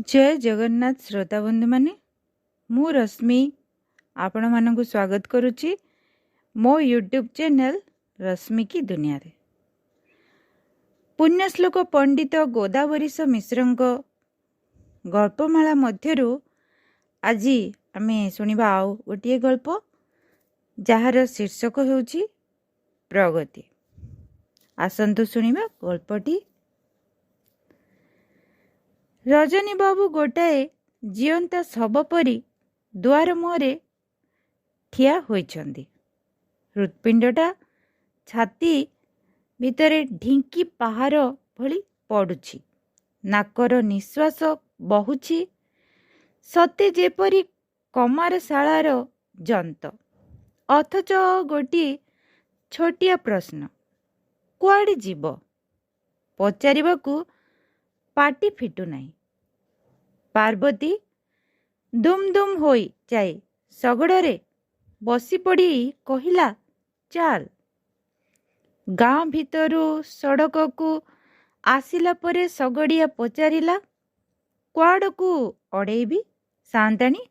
जय जगन्नाथ श्रोता बंधु माने मु रश्मि आपण मानक स्वागत करुच्ची मो यूट्यूब चैनल रश्मि की दुनिया रे। पुण्यश्लोक पंडित गोदावरीश मिश्रଙ୍କ गल्पमाला मध्यरु आज आमे सुनिबा आउ गोटे गल्प जार शीर्षक हेउची प्रगति। आसंतु सुनिबा गल्पटी। रजनी बाबू गोटाए जीवंता शव परी दुआर मुहरे ठिया होइछंदी। हृत्पिंडटा छाती भितरे ढिंकी पहाड़ भली पड़ुछि। नाकर निश्वास बहुछि सते जेपरी कमारशालार जंत। अथच गोटिए छोटिया प्रश्न, कुआड़े जीव पचारिबाकू पाटी फिटू नहीं। पार्वती दुम दुम होई जाए सगड़े बसी पड़ी कहिला, चाल। गाँ भितरू सड़क को आसिला परे सगड़िया पचारिला, कुआड़ को अड़ेबी सांताणी।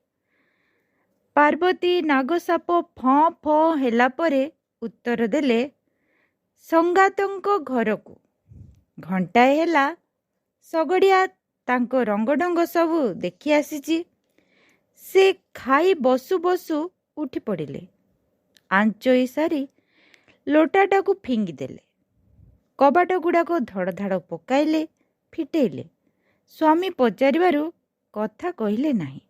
पार्वती नागसाप फँ फँ हेला परे उत्तर देले, संगातंक घर को। घंटाए हेला सगड़िया तांको रंगढंग सबू देखी आसीची। से खाई बसु बसु उठी पड़िले। आंचई सारी लोटाटा को फिंगी देले। कबाट गुड़ाक धड़ धाड़ पकाइले, फिटेइले। स्वामी पचारिबारु कथा कहिले नाही।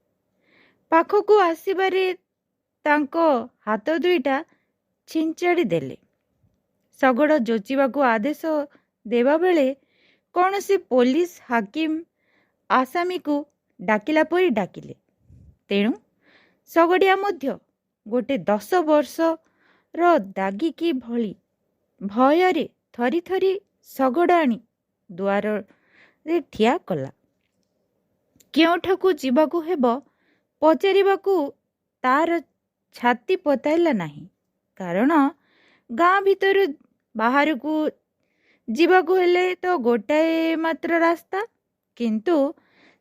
पाखकू आसिबारे तांको हाथ दुईटा छिंचाड़ी देले। सगड़ जोचिबाकू आदेश देवा बेले कौन से पुलिस हाकिम आसामी को डाकिला परी डाकिले। तेणु सगड़िया मध्य गोटे 10 वर्ष रो दागिकी भली भयरे थरी थरी सगड़ आनी दुआर रे ठिया कला। केउठाकू जीवाकू हेबो पचारिबाकू तार छाती पताइला नाही। कारण गाँ भीतर बाहर को जीवाकू हेले तो गोटाए मात्र रास्ता। किंतु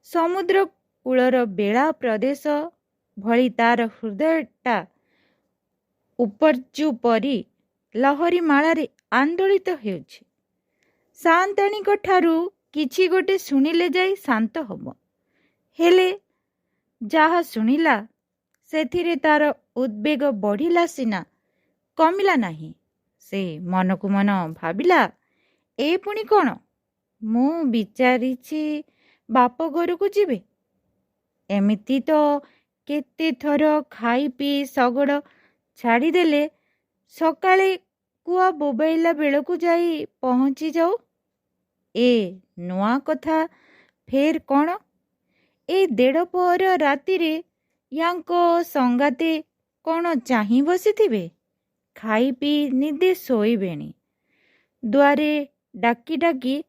समुद्र कूलर बेला प्रदेश भली तार हृदयटा उपरचु परी लहरी मालारे आंदोलित हेउछि। सांताणीक ठारू किछि गोटे सुनिले जाई शांत हब। हेले जाहा सुनिला सेथिरे तार उद्वेग बढ़िला सिना कमिला नाही। से मनकु मन भाबिला, ए पुणी कौन मु विचारिछि बाप घर को जीवे। एमिति तो केते थर खाई पी सगड़ छाड़ीदेले सकाळे कुआ बोबाइला बेलकू जाई पहुँची जाऊ। ए नुआ कथा फेर कौन? ए 1.5 पहर रातिरे यांको संगाते कौन चाही बसिथिबे। खाई पी निदे शोइबेणी। दुआरे डाकी डाकी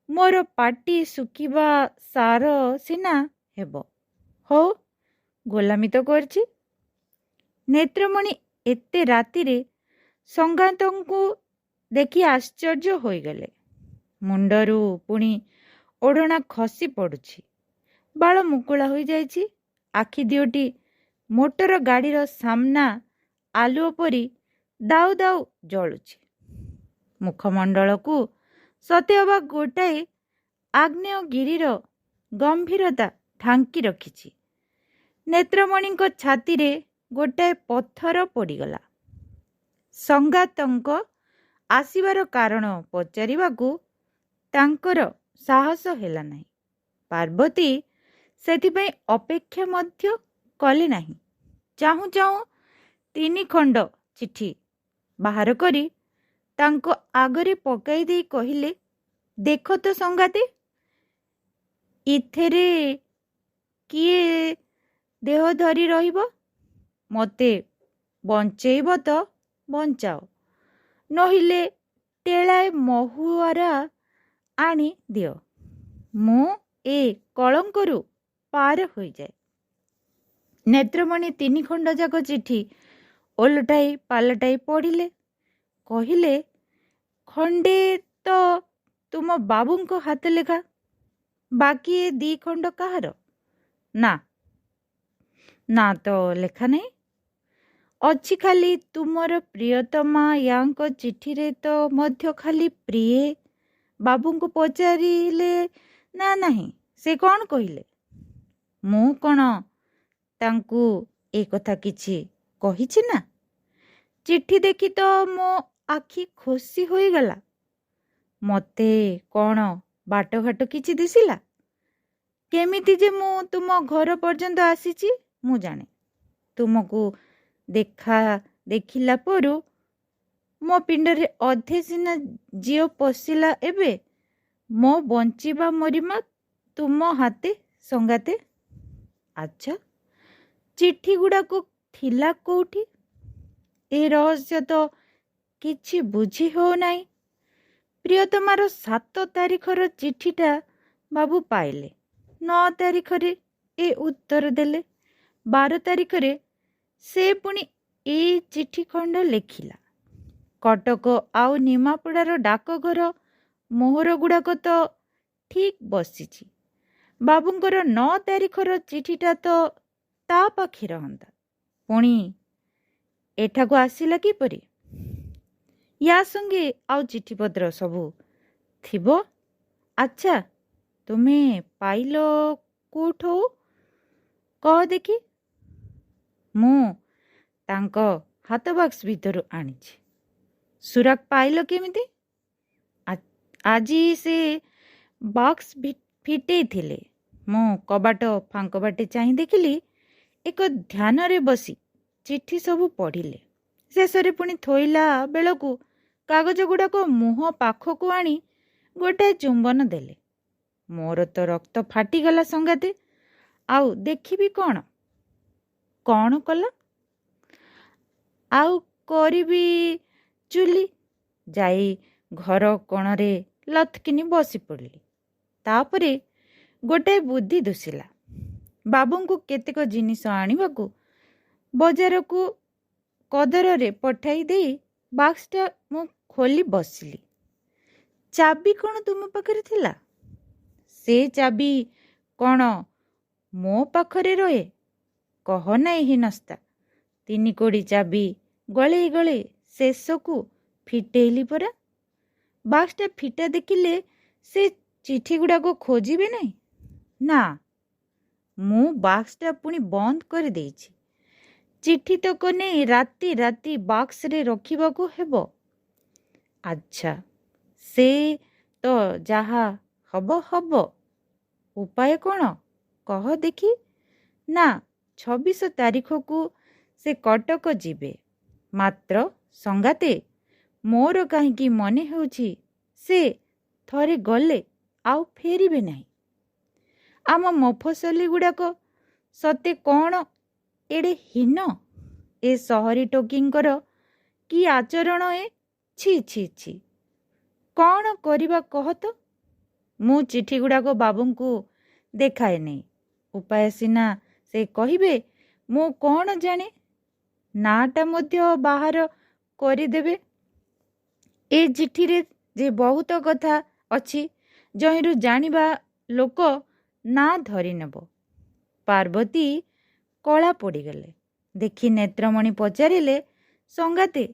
मोर पाटी सुखिबा सार सिना हेबो। हो गोलामी तो करछि। नेत्रमणि एते रातिरे संगातंकु देखि आश्चर्य होइगले। मुंडरू पुणी ओढ़ना खसी पड़ुछि। बाल मुकुला होई जाइछि। आखि दियोटी मोटर गाड़ीर सामना आलुओ परी दाउ दाउ जळुछि। मुखमंडल को सते अबा गोटाए आग्नेयगिरीर गंभीरता ढांकी रखिछि। नेत्रमणि छाती रे गोटाए पत्थर पड़ीगला। संगातंक आसिबार कारण पचारिबाकू तांकर साहस हेला नाही। पार्वती सेथिपई अपेक्षा मध्य कले नाही। चाहू चाहू 3 खंड चिठी बाहर करी तांको आगरे पकाई दे कहिले, देख तो संगाते इथेरे किए देह धरी रहिबो। मते बंचेइबो तो बंचाओ, नहिले टेलाए महुआरा आनी दियो। मु ए कलंकरू पार होई जाए। नेत्रमणि 3 खंड जाक चिठी ओलटाई पालटाई पढ़िले। कहिले, खंडे तो तुम बाबूंको हाथ लेखा, ବାକି ଏ 2 ଖଣ୍ଡ କାହାର? ନା ନା ତ ଲେଖା ନାହିଁ। ଅଛି ଖାଲି ତୁମର ପ୍ରିୟତମା ୟାଙ୍କ ଚିଠିରେ ତ ମଧ୍ୟ ଖାଲି ପ୍ରିୟେ। ବାବୁଙ୍କୁ ପଚାରିଲେ ନା ନାହିଁ, ସେ କ'ଣ କହିଲେ? ମୁଁ କ'ଣ ତାଙ୍କୁ ଏ କଥା କିଛି କହିଛି ନା? ଚିଠି ଦେଖି ତ ମୋ ଆଖି ଖୁସି ହୋଇଗଲା। ମୋତେ କ'ଣ ବାଟଘାଟ କିଛି ଦିଶିଲା? କେମିତି ଯେ ମୁଁ ତୁମ ଘର ପର୍ଯ୍ୟନ୍ତ ଆସିଛି ମୁଁ ଜାଣେ। ତୁମକୁ ଦେଖିଲା ପରୁ ମୋ ପିଣ୍ଡରେ ଅଧେ ସିନା ଝିଅ ପଶିଲା। ଏବେ ମୋ ବଞ୍ଚିବା ମରିମା ତୁମ ହାତେ ସଙ୍ଗାତେ। ଆଚ୍ଛା, ଚିଠି ଗୁଡ଼ାକ ଥିଲା କେଉଁଠି? ଏ ରହସ୍ୟ ତ କିଛି ବୁଝି ହେଉନାହିଁ। ପ୍ରିୟତମାର 7 ତାରିଖର ଚିଠିଟା ବାବୁ ପାଇଲେ, 9 ତାରିଖରେ ଏ ଉତ୍ତର ଦେଲେ, 12 ତାରିଖରେ ସେ ପୁଣି ଏଇ ଚିଠି ଖଣ୍ଡ ଲେଖିଲା। କଟକ ଆଉ ନିମାପଡ଼ାର ଡାକଘର ମୋହର ଗୁଡ଼ାକ ତ ଠିକ୍ ବସିଛି। ବାବୁଙ୍କର 9 ତାରିଖର ଚିଠିଟା ତ ତା ପାଖେ ରହନ୍ତା, ପୁଣି ଏଠାକୁ ଆସିଲା କିପରି? ୟା ସଙ୍ଗେ ଆଉ ଚିଠିପତ୍ର ସବୁ ଥିବ। ଆଚ୍ଛା, ତୁମେ ପାଇଲ କେଉଁଠୁ କହ ଦେଖି? ମୁଁ ତାଙ୍କ ହାତ ବାକ୍ସ ଭିତରୁ ଆଣିଛି। ସୁରାଗ ପାଇଲ କେମିତି? ଆଜି ସେ ବାକ୍ସ ଫିଟେଇଥିଲେ। ମୁଁ କବାଟ ଫାଙ୍କ ବାଟେ ଚାହିଁ ଦେଖିଲି। ଏକ ଧ୍ୟାନରେ ବସି ଚିଠି ସବୁ ପଢ଼ିଲେ। ଶେଷରେ ପୁଣି ଥୋଇଲା ବେଳକୁ କାଗଜ ଗୁଡ଼ାକ ମୁହଁ ପାଖକୁ ଆଣି ଗୋଟାଏ ଚୁମ୍ବନ ଦେଲେ। ମୋର ତ ରକ୍ତ ଫାଟିଗଲା ସଙ୍ଗାତେ। ଆଉ ଦେଖିବି କ'ଣ? କ'ଣ କଲା? ଆଉ କରିବି ଚୁଲି ଯାଇ ଘର କୋଣରେ ଲଥକିନି ବସି ପଡ଼ିଲି। ତାପରେ ଗୋଟାଏ ବୁଦ୍ଧି ଦୁଶିଲା। ବାବୁଙ୍କୁ କେତେକ ଜିନିଷ ଆଣିବାକୁ ବଜାରକୁ କଦରରେ ପଠାଇ ଦେଇ ବାକ୍ସଟା ମୁଁ ଖୋଲି ବସିଲି। ଚାବି କ'ଣ ତୁମ ପାଖରେ ଥିଲା? ସେ ଚାବି କ'ଣ ମୋ ପାଖରେ ରହେ? କହ ନାହିଁ ହୀନସ୍ତା। 3 କୋଡ଼ି ଚାବି ଗଳେଇ ଗଳେଇ ଶେଷକୁ ଫିଟେଇଲି ପରା। ବାକ୍ସଟା ଫିଟା ଦେଖିଲେ ସେ ଚିଠି ଗୁଡ଼ାକ ଖୋଜିବେ ନାହିଁ? ନା, ମୁଁ ବାକ୍ସଟା ପୁଣି ବନ୍ଦ କରିଦେଇଛି। ଚିଠିତକ ନେଇ ରାତି ରାତି ବାକ୍ସରେ ରଖିବାକୁ ହେବ। ଆଚ୍ଛା, ସେ ତ ଯାହା ହବ ହବ। ଉପାୟ କ'ଣ କହ ଦେଖି? ନା, 26 ତାରିଖକୁ ସେ କଟକ ଯିବେ। ମାତ୍ର ସଙ୍ଗାତେ, ମୋର କାହିଁକି ମନେ ହେଉଛି ସେ ଥରେ ଗଲେ ଆଉ ଫେରିବେ ନାହିଁ। ଆମ ମଫସଲି ଗୁଡ଼ାକ ସତେ କ'ଣ ଏଡ଼େ ହୀନ? ଏ ସହରୀ ଟୋକିଙ୍କର କି ଆଚରଣ ଏ! ଛି ଛି ଛି! କ'ଣ କରିବା କହ ତ? ମୁଁ ଚିଠି ଗୁଡ଼ାକ ବାବୁଙ୍କୁ ଦେଖାଏ ନାହିଁ। ଉପାୟ ସିନା ସେ କହିବେ, ମୁଁ କ'ଣ ଜାଣେ? ନାଁଟା ମଧ୍ୟ ବାହାର କରିଦେବେ। ଏ ଚିଠିରେ ଯେ ବହୁତ କଥା ଅଛି, ଯହିଁରୁ ଜାଣିବା ଲୋକ ନାଁ ଧରି ନେବ। ପାର୍ବତୀ କଳା ପଡ଼ିଗଲେ ଦେଖି ନେତ୍ରମଣି ପଚାରିଲେ, ସଙ୍ଗାତେ,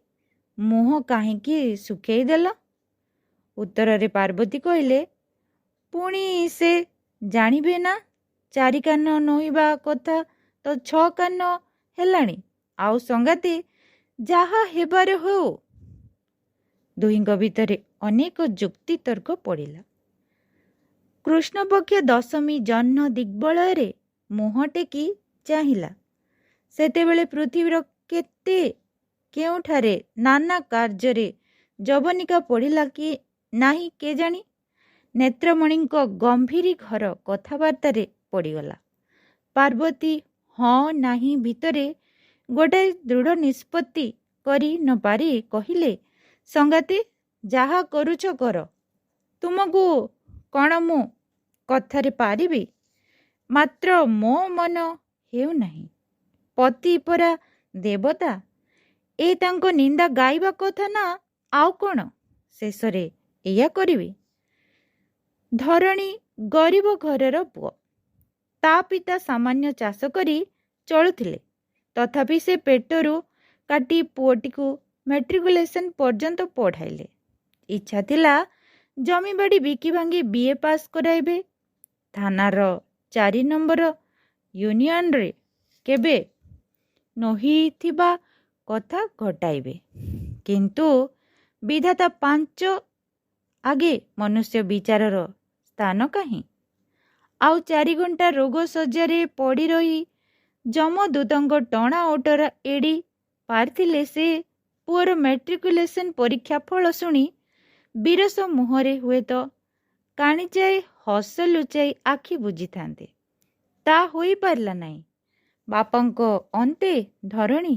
ମୁହଁ କାହିଁକି ଶୁଖେଇ ଦେଲ? ଉତ୍ତରରେ ପାର୍ବତୀ କହିଲେ, ପୁଣି ସେ ଜାଣିବେ ନା? 4 କାନ ନୋହିବା କଥା ତ 6 କାନ ହେଲାଣି। ଆଉ ସଙ୍ଗାତେ, ଯାହା ହେବାର ହେଉ। ଦୁହିଁଙ୍କ ଭିତରେ ଅନେକ ଯୁକ୍ତି ତର୍କ ପଡ଼ିଲା। କୃଷ୍ଣପକ୍ଷ ଦଶମୀ ଜହ୍ନ ଦିଗ୍ବଳୟରେ ମୁହଁ ଟେକି ଚାହିଁଲା। ସେତେବେଳେ ପୃଥିବୀର କେତେ କେଉଁଠାରେ ନାନା କାର୍ଯ୍ୟରେ ଯବନିକା ପଡ଼ିଲା କି ନାହିଁ କେଜାଣି, ନେତ୍ରମଣିଙ୍କ ଗମ୍ଭୀରି ଘର କଥାବାର୍ତ୍ତାରେ ପଡ଼ିଗଲା। ପାର୍ବତୀ ହଁ ନାହିଁ ଭିତରେ ଗୋଟାଏ ଦୃଢ଼ ନିଷ୍ପତ୍ତି କରି ନ ପାରି କହିଲେ, ସଙ୍ଗାତେ, ଯାହା କରୁଛ କର। ତୁମକୁ କ'ଣ ମୁଁ କଥାରେ ପାରିବି? ମାତ୍ର ମୋ ମନ ହେଉନାହିଁ। ପତି ପରା ଦେବତା, ଏ ତାଙ୍କ ନିନ୍ଦା ଗାଇବା କଥା ନା ଆଉ କ'ଣ? ଶେଷରେ ଏଇଆ କରିବି। ଧରଣୀ ଗରିବ ଘରର ପୁଅ। ତା ପିତା ସାମାନ୍ୟ ଚାଷ କରି ଚଳୁଥିଲେ। ତଥାପି ସେ ପେଟରୁ କାଟି ପୁଅଟିକୁ ମେଟ୍ରିକୁଲେସନ୍ ପର୍ଯ୍ୟନ୍ତ ପଢ଼ାଇଲେ। ଇଚ୍ଛା ଥିଲା ଜମିବାଡ଼ି ବିକି ଭାଙ୍ଗି BA ପାସ୍ କରାଇବେ। ଥାନାର 4 ନମ୍ବର ୟୁନିୟନରେ କେବେ ନୋହିଥିବା କଥା ଘଟାଇବେ। କିନ୍ତୁ ବିଧାତା ପାଞ୍ଚ ଆଗେ ମନୁଷ୍ୟ ବିଚାରର ସ୍ଥାନ କାହିଁ? ଆଉ 4 ଘଣ୍ଟା ରୋଗ ଶଯ୍ୟାରେ ପଡ଼ି ରହି ଯମଦୂତଙ୍କ ଟଣା ଓଟରା ଏଡ଼ି ପାରିଥିଲେ ସେ ପୁଅର ମେଟ୍ରିକୁଲେସନ୍ ପରୀକ୍ଷା ଫଳ ଶୁଣି ବିରସ ମୁହଁରେ ହୁଏତ କାଣିଚାଏ ହସ ଲୁଚାଇ ଆଖି ବୁଜିଥାନ୍ତେ। ତା ହୋଇପାରିଲା ନାହିଁ। ବାପାଙ୍କ ଅନ୍ତେ ଧରଣୀ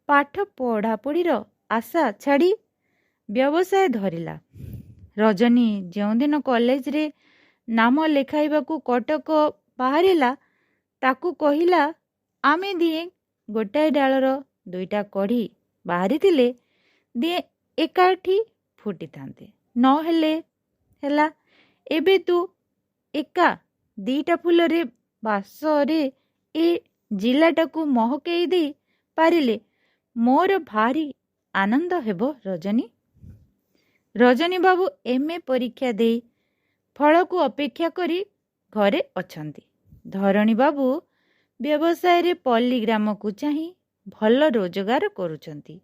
ପାଠ ପଢ଼ାପଢ଼ିର ଆଶା ଛାଡ଼ି ବ୍ୟବସାୟ ଧରିଲା। ରଜନୀ ଯେଉଁଦିନ କଲେଜରେ ନାମ ଲେଖାଇବାକୁ କଟକ ବାହାରିଲା, ତାକୁ କହିଲା, ଆମେ ଦିଏ ଗୋଟାଏ ଡାଳର 2ଟା କଢ଼ି ବାହାରିଥିଲେ ଦିଏ ଏକାଠି ଫୁଟିଥାନ୍ତେ। ନ ହେଲେ ହେଲା, ଏବେ ତୁ ଏକା 2ଟା ଫୁଲରେ ବାସରେ ଏ ଜିଲ୍ଲାଟାକୁ ମହକେଇ ଦେଇ ପାରିଲେ ମୋର ଭାରି ଆନନ୍ଦ ହେବ। ରଜନୀ ବାବୁ MA ପରୀକ୍ଷା ଦେଇ ଫଳକୁ ଅପେକ୍ଷା କରି ଘରେ ଅଛନ୍ତି। ଧରଣୀ ବାବୁ ବ୍ୟବସାୟରେ ପଲ୍ଲୀଗ୍ରାମକୁ ଚାହିଁ ଭଲ ରୋଜଗାର କରୁଛନ୍ତି।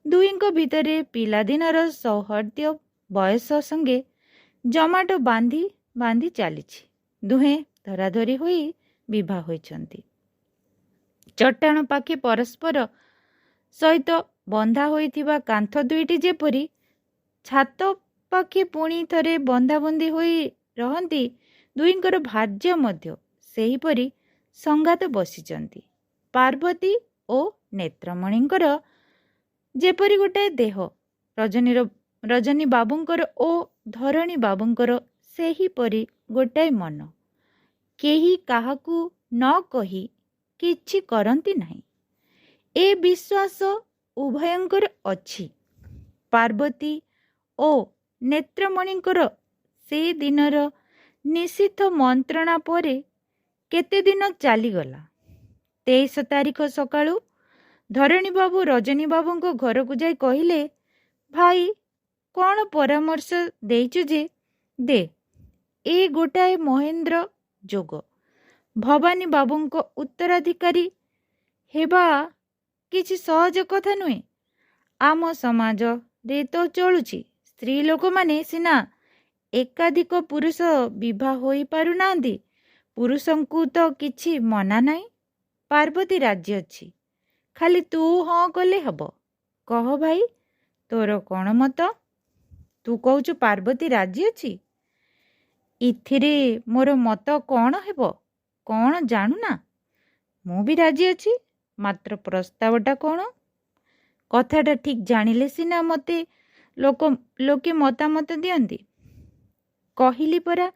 ଦୁହିଁଙ୍କ ଭିତରେ ପିଲାଦିନର ସୌହାର୍ଦ୍ଦ୍ୟ ବୟସ ସଙ୍ଗେ ଜମାଟ ବାନ୍ଧି ଚାଲିଛି। ଦୁହେଁ ଧରାଧରି ହୋଇ ବିଭା ହୋଇଛନ୍ତି। ଚଟାଣ ପାଖେ ପରସ୍ପର ସହିତ ବନ୍ଧା ହୋଇଥିବା କାନ୍ଥ ଦୁଇଟି ଯେପରି ଛାତ ପାଖେ ପୁଣି ଥରେ ବନ୍ଧାବନ୍ଧି ହୋଇ ରହନ୍ତି, ଦୁହିଁଙ୍କର ଭାର୍ଯ୍ୟ ମଧ୍ୟ ସେହିପରି ସଙ୍ଗାତ ବସିଛନ୍ତି। ପାର୍ବତୀ ଓ ନେତ୍ରମଣୀଙ୍କର ଯେପରି ଗୋଟାଏ ଦେହ, ରଜନୀ ବାବୁଙ୍କର ଓ ଧରଣୀ ବାବୁଙ୍କର ସେହିପରି ଗୋଟାଏ ମନ। କେହି କାହାକୁ ନ କହି କିଛି କରନ୍ତି ନାହିଁ, ଏ ବିଶ୍ୱାସ ଉଭୟଙ୍କର ଅଛି। ପାର୍ବତୀ ଓ ନେତ୍ରମଣୀଙ୍କର ସେ ଦିନର ନିଷିଦ୍ଧ ମନ୍ତ୍ରଣା ପରେ କେତେ ଦିନ ଚାଲିଗଲା। 23 ତାରିଖ ସକାଳୁ ଧରଣୀବାବୁ ରଜନୀବାବୁଙ୍କ ଘରକୁ ଯାଇ କହିଲେ, ଭାଇ, କ'ଣ ପରାମର୍ଶ ଦେଇଛୁ ଯେ ଦେ। ଏ ଗୋଟାଏ ମହେନ୍ଦ୍ର ଯୋଗ। ଭବାନୀ ବାବୁଙ୍କ ଉତ୍ତରାଧିକାରୀ ହେବା କିଛି ସହଜ କଥା ନୁହେଁ। ଆମ ସମାଜରେ ତ ଚଳୁଛି, ସ୍ତ୍ରୀ ଲୋକମାନେ ସିନା ଏକାଧିକ ପୁରୁଷ ବିଭା ହୋଇ ପାରୁନାହାନ୍ତି, ପୁରୁଷଙ୍କୁ ତ କିଛି ମନା ନାହିଁ। ପାର୍ବତୀ ରାଜି ଅଛି, ଖାଲି ତୁ ହଁ କଲେ ହେବ। କହ ଭାଇ, ତୋର କ'ଣ ମତ? ତୁ କହୁଛୁ ପାର୍ବତୀ ରାଜି ଅଛି? ଇଥିରେ ମୋର ମତ କ'ଣ ହେବ କ'ଣ ଜାଣୁନା? ମୁଁ ବି ରାଜି ଅଛି, ମାତ୍ର ପ୍ରସ୍ତାବଟା କ'ଣ? କଥାଟା ଠିକ୍ ଜାଣିଲେ ସିନା ମୋତେ ଲୋକେ ମତାମତ ଦିଅନ୍ତି। କହିଲି ପରା,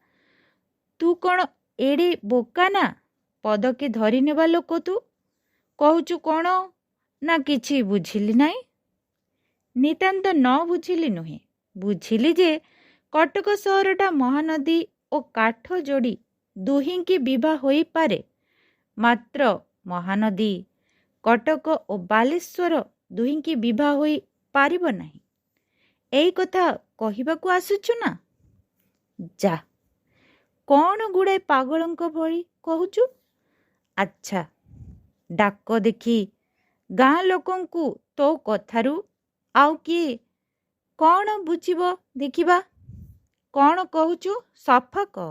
ତୁ କ'ଣ ଏଡ଼େ ବୋକା ନା ପଦକେ ଧରି ନେବା ଲୋକ? ତୁ କହୁଛୁ କ'ଣ ନା କିଛି ବୁଝିଲି ନାହିଁ। ନିତାନ୍ତ ନ ବୁଝିଲି ନୁହେଁ, ବୁଝିଲି ଯେ କଟକ ସହରଟା ମହାନଦୀ ଓ କାଠ ଯୋଡ଼ି ଦୁହିଁକି ବିଭା ହୋଇପାରେ, ମାତ୍ର ମହାନଦୀ କଟକ ଓ ବାଲେଶ୍ୱର ଦୁହିଁକି ବିଭା ହୋଇ ପାରିବ ନାହିଁ। ଏଇ କଥା କହିବାକୁ ଆସୁଛୁ ନା? ଯା, କ'ଣ ଗୁଡ଼ାଏ ପାଗଳଙ୍କ ଭଳି କହୁଛୁ? ଆଚ୍ଛା, ଡାକ ଦେଖି ଗାଁ ଲୋକଙ୍କୁ ତୋ କଥାରୁ ଆଉ କିଏ କ'ଣ ବୁଝିବ ଦେଖିବା। କ'ଣ କହୁଛୁ ସଫା କହ,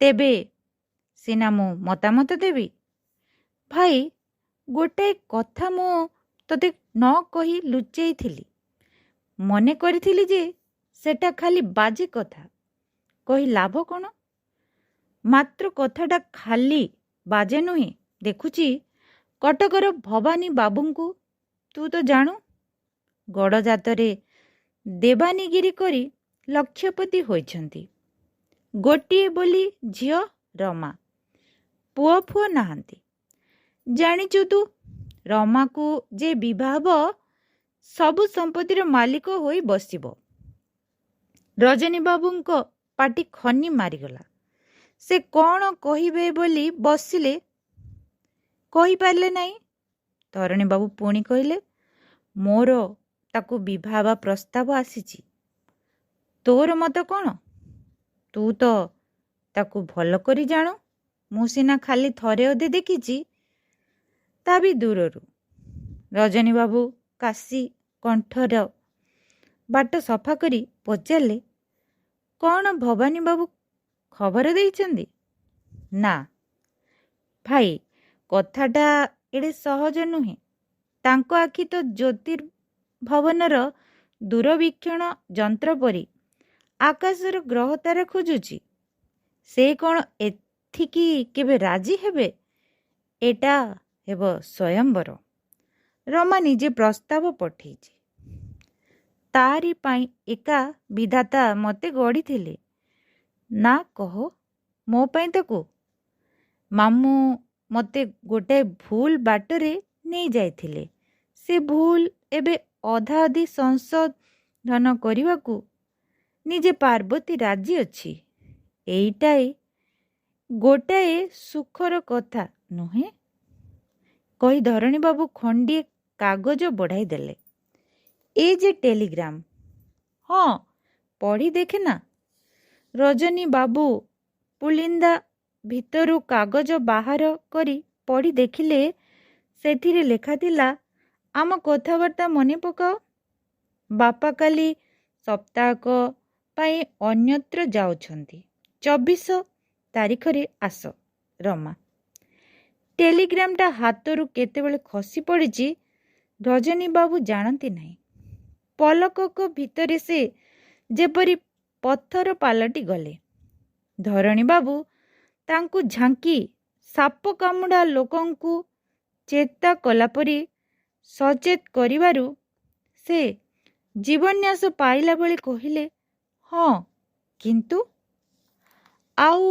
ତେବେ ସିନା ମୁଁ ମତାମତ ଦେବି। ଭାଇ, ଗୋଟାଏ କଥା ମୁଁ ତୋତେ ନ କହି ଲୁଚେଇଥିଲି। ମନେ କରିଥିଲି ଯେ ସେଟା ଖାଲି ବାଜେ କଥା କହି ଲାଭ କ'ଣ? ମାତ୍ର କଥାଟା ଖାଲି ବାଜେ ନୁହେଁ। ଦେଖୁଛି କଟକର ଭବାନୀ ବାବୁଙ୍କୁ ତୁ ତ ଜାଣୁ, ଗଡ଼ଜାତରେ ଦେବାନୀଗିରି କରି ଲକ୍ଷପତି ହୋଇଛନ୍ତି। ଗୋଟିଏ ବୋଲି ଝିଅ ରମା, ପୁଅ ଫୁଅ ନାହାନ୍ତି। ଜାଣିଛୁ ତୁ, ରମାକୁ ଯେ ବିଭା ହେବ ସବୁ ସମ୍ପତ୍ତିର ମାଲିକ ହୋଇ ବସିବ। ରଜନୀବାବୁଙ୍କ ପାଟି ଖନି ମାରିଗଲା। ସେ କ'ଣ କହିବେ ବୋଲି ବସିଲେ, କହିପାରିଲେ ନାହିଁ। ଧରଣୀବାବୁ ପୁଣି କହିଲେ, ମୋର ତାକୁ ବିବାହ ହେବା ପ୍ରସ୍ତାବ ଆସିଛି। ତୋର ମତ କ'ଣ? ତୁ ତ ତାକୁ ଭଲ କରି ଜାଣୁ। ମୁଁ ସିନା ଖାଲି ଥରେ ଅଧେ ଦେଖିଛି, ତା ବି ଦୂରରୁ। ରଜନୀବାବୁ କାଶି କଣ୍ଠର ବାଟ ସଫା କରି ପଚାରିଲେ, କ'ଣ ଭବାନୀ ବାବୁ ଖବର ଦେଇଛନ୍ତି? ନା ଭାଇ, କଥାଟା ଏଡ଼େ ସହଜ ନୁହେଁ। ତାଙ୍କ ଆଖି ତ ଜ୍ୟୋତିର୍ଭବନର ଦୂରବୀକ୍ଷଣ ଯନ୍ତ୍ର ପରି ଆକାଶର ଗ୍ରହ ତାରା ଖୋଜୁଛି। ସେ କ'ଣ ଏଥିକି କେବେ ରାଜି ହେବେ? ଏଟା ହେବ ସ୍ୱୟଂବର। ରମା ନିଜେ ପ୍ରସ୍ତାବ ପଠେଇଛି। ତାରି ପାଇଁ ଏକା ବିଧାତା ମୋତେ ଗଢ଼ିଥିଲେ। ନା କହ, ମୋ ପାଇଁ ତାକୁ। ମାମୁଁ ମୋତେ ଗୋଟାଏ ଭୁଲ ବାଟରେ ନେଇ ଯାଇଥିଲେ। ସେ ଭୁଲ ଏବେ ଅଧା ଅଧି ସଂଶୋଧନ କରିବାକୁ ନିଜେ ପାର୍ବତୀ ରାଜି ଅଛି। ଏଇଟାଏ ଗୋଟାଏ ସୁଖର କଥା ନୁହେଁ? କହି ଧରଣୀବାବୁ ଖଣ୍ଡିଏ କାଗଜ ବଢ଼ାଇ ଦେଲେ। ଏ ଯେ ଟେଲିଗ୍ରାମ। ହଁ, ପଢ଼ି ଦେଖେ ନା। ରଜନୀ ବାବୁ ପୁଳିନ୍ଦା ଭିତରୁ କାଗଜ ବାହାର କରି ପଢ଼ି ଦେଖିଲେ। ସେଥିରେ ଲେଖାଥିଲା, ଆମ କଥାବାର୍ତ୍ତା ମନେ ପକାଅ। ବାପା କାଲି ସପ୍ତାହକ ପାଇଁ ଅନ୍ୟତ୍ର ଯାଉଛନ୍ତି। 24 ତାରିଖରେ ଆସ। ରମା। ଟେଲିଗ୍ରାମଟା ହାତରୁ କେତେବେଳେ ଖସି ପଡ଼ିଛି ରଜନୀବାବୁ ଜାଣନ୍ତି ନାହିଁ। ପଲକକ ଭିତରେ ସେ ଯେପରି ପଥର ପାଲଟି ଗଲେ। ଧରଣୀବାବୁ ତାଙ୍କୁ ଝାଙ୍କି ସାପ କାମୁଡ଼ା ଲୋକଙ୍କୁ ଚେତା କଲାପରି ସଚେତ କରିବାରୁ ସେ ଜୀବନ୍ୟାସ ପାଇଲା ଭଳି କହିଲେ, ହଁ, କିନ୍ତୁ ଆଉ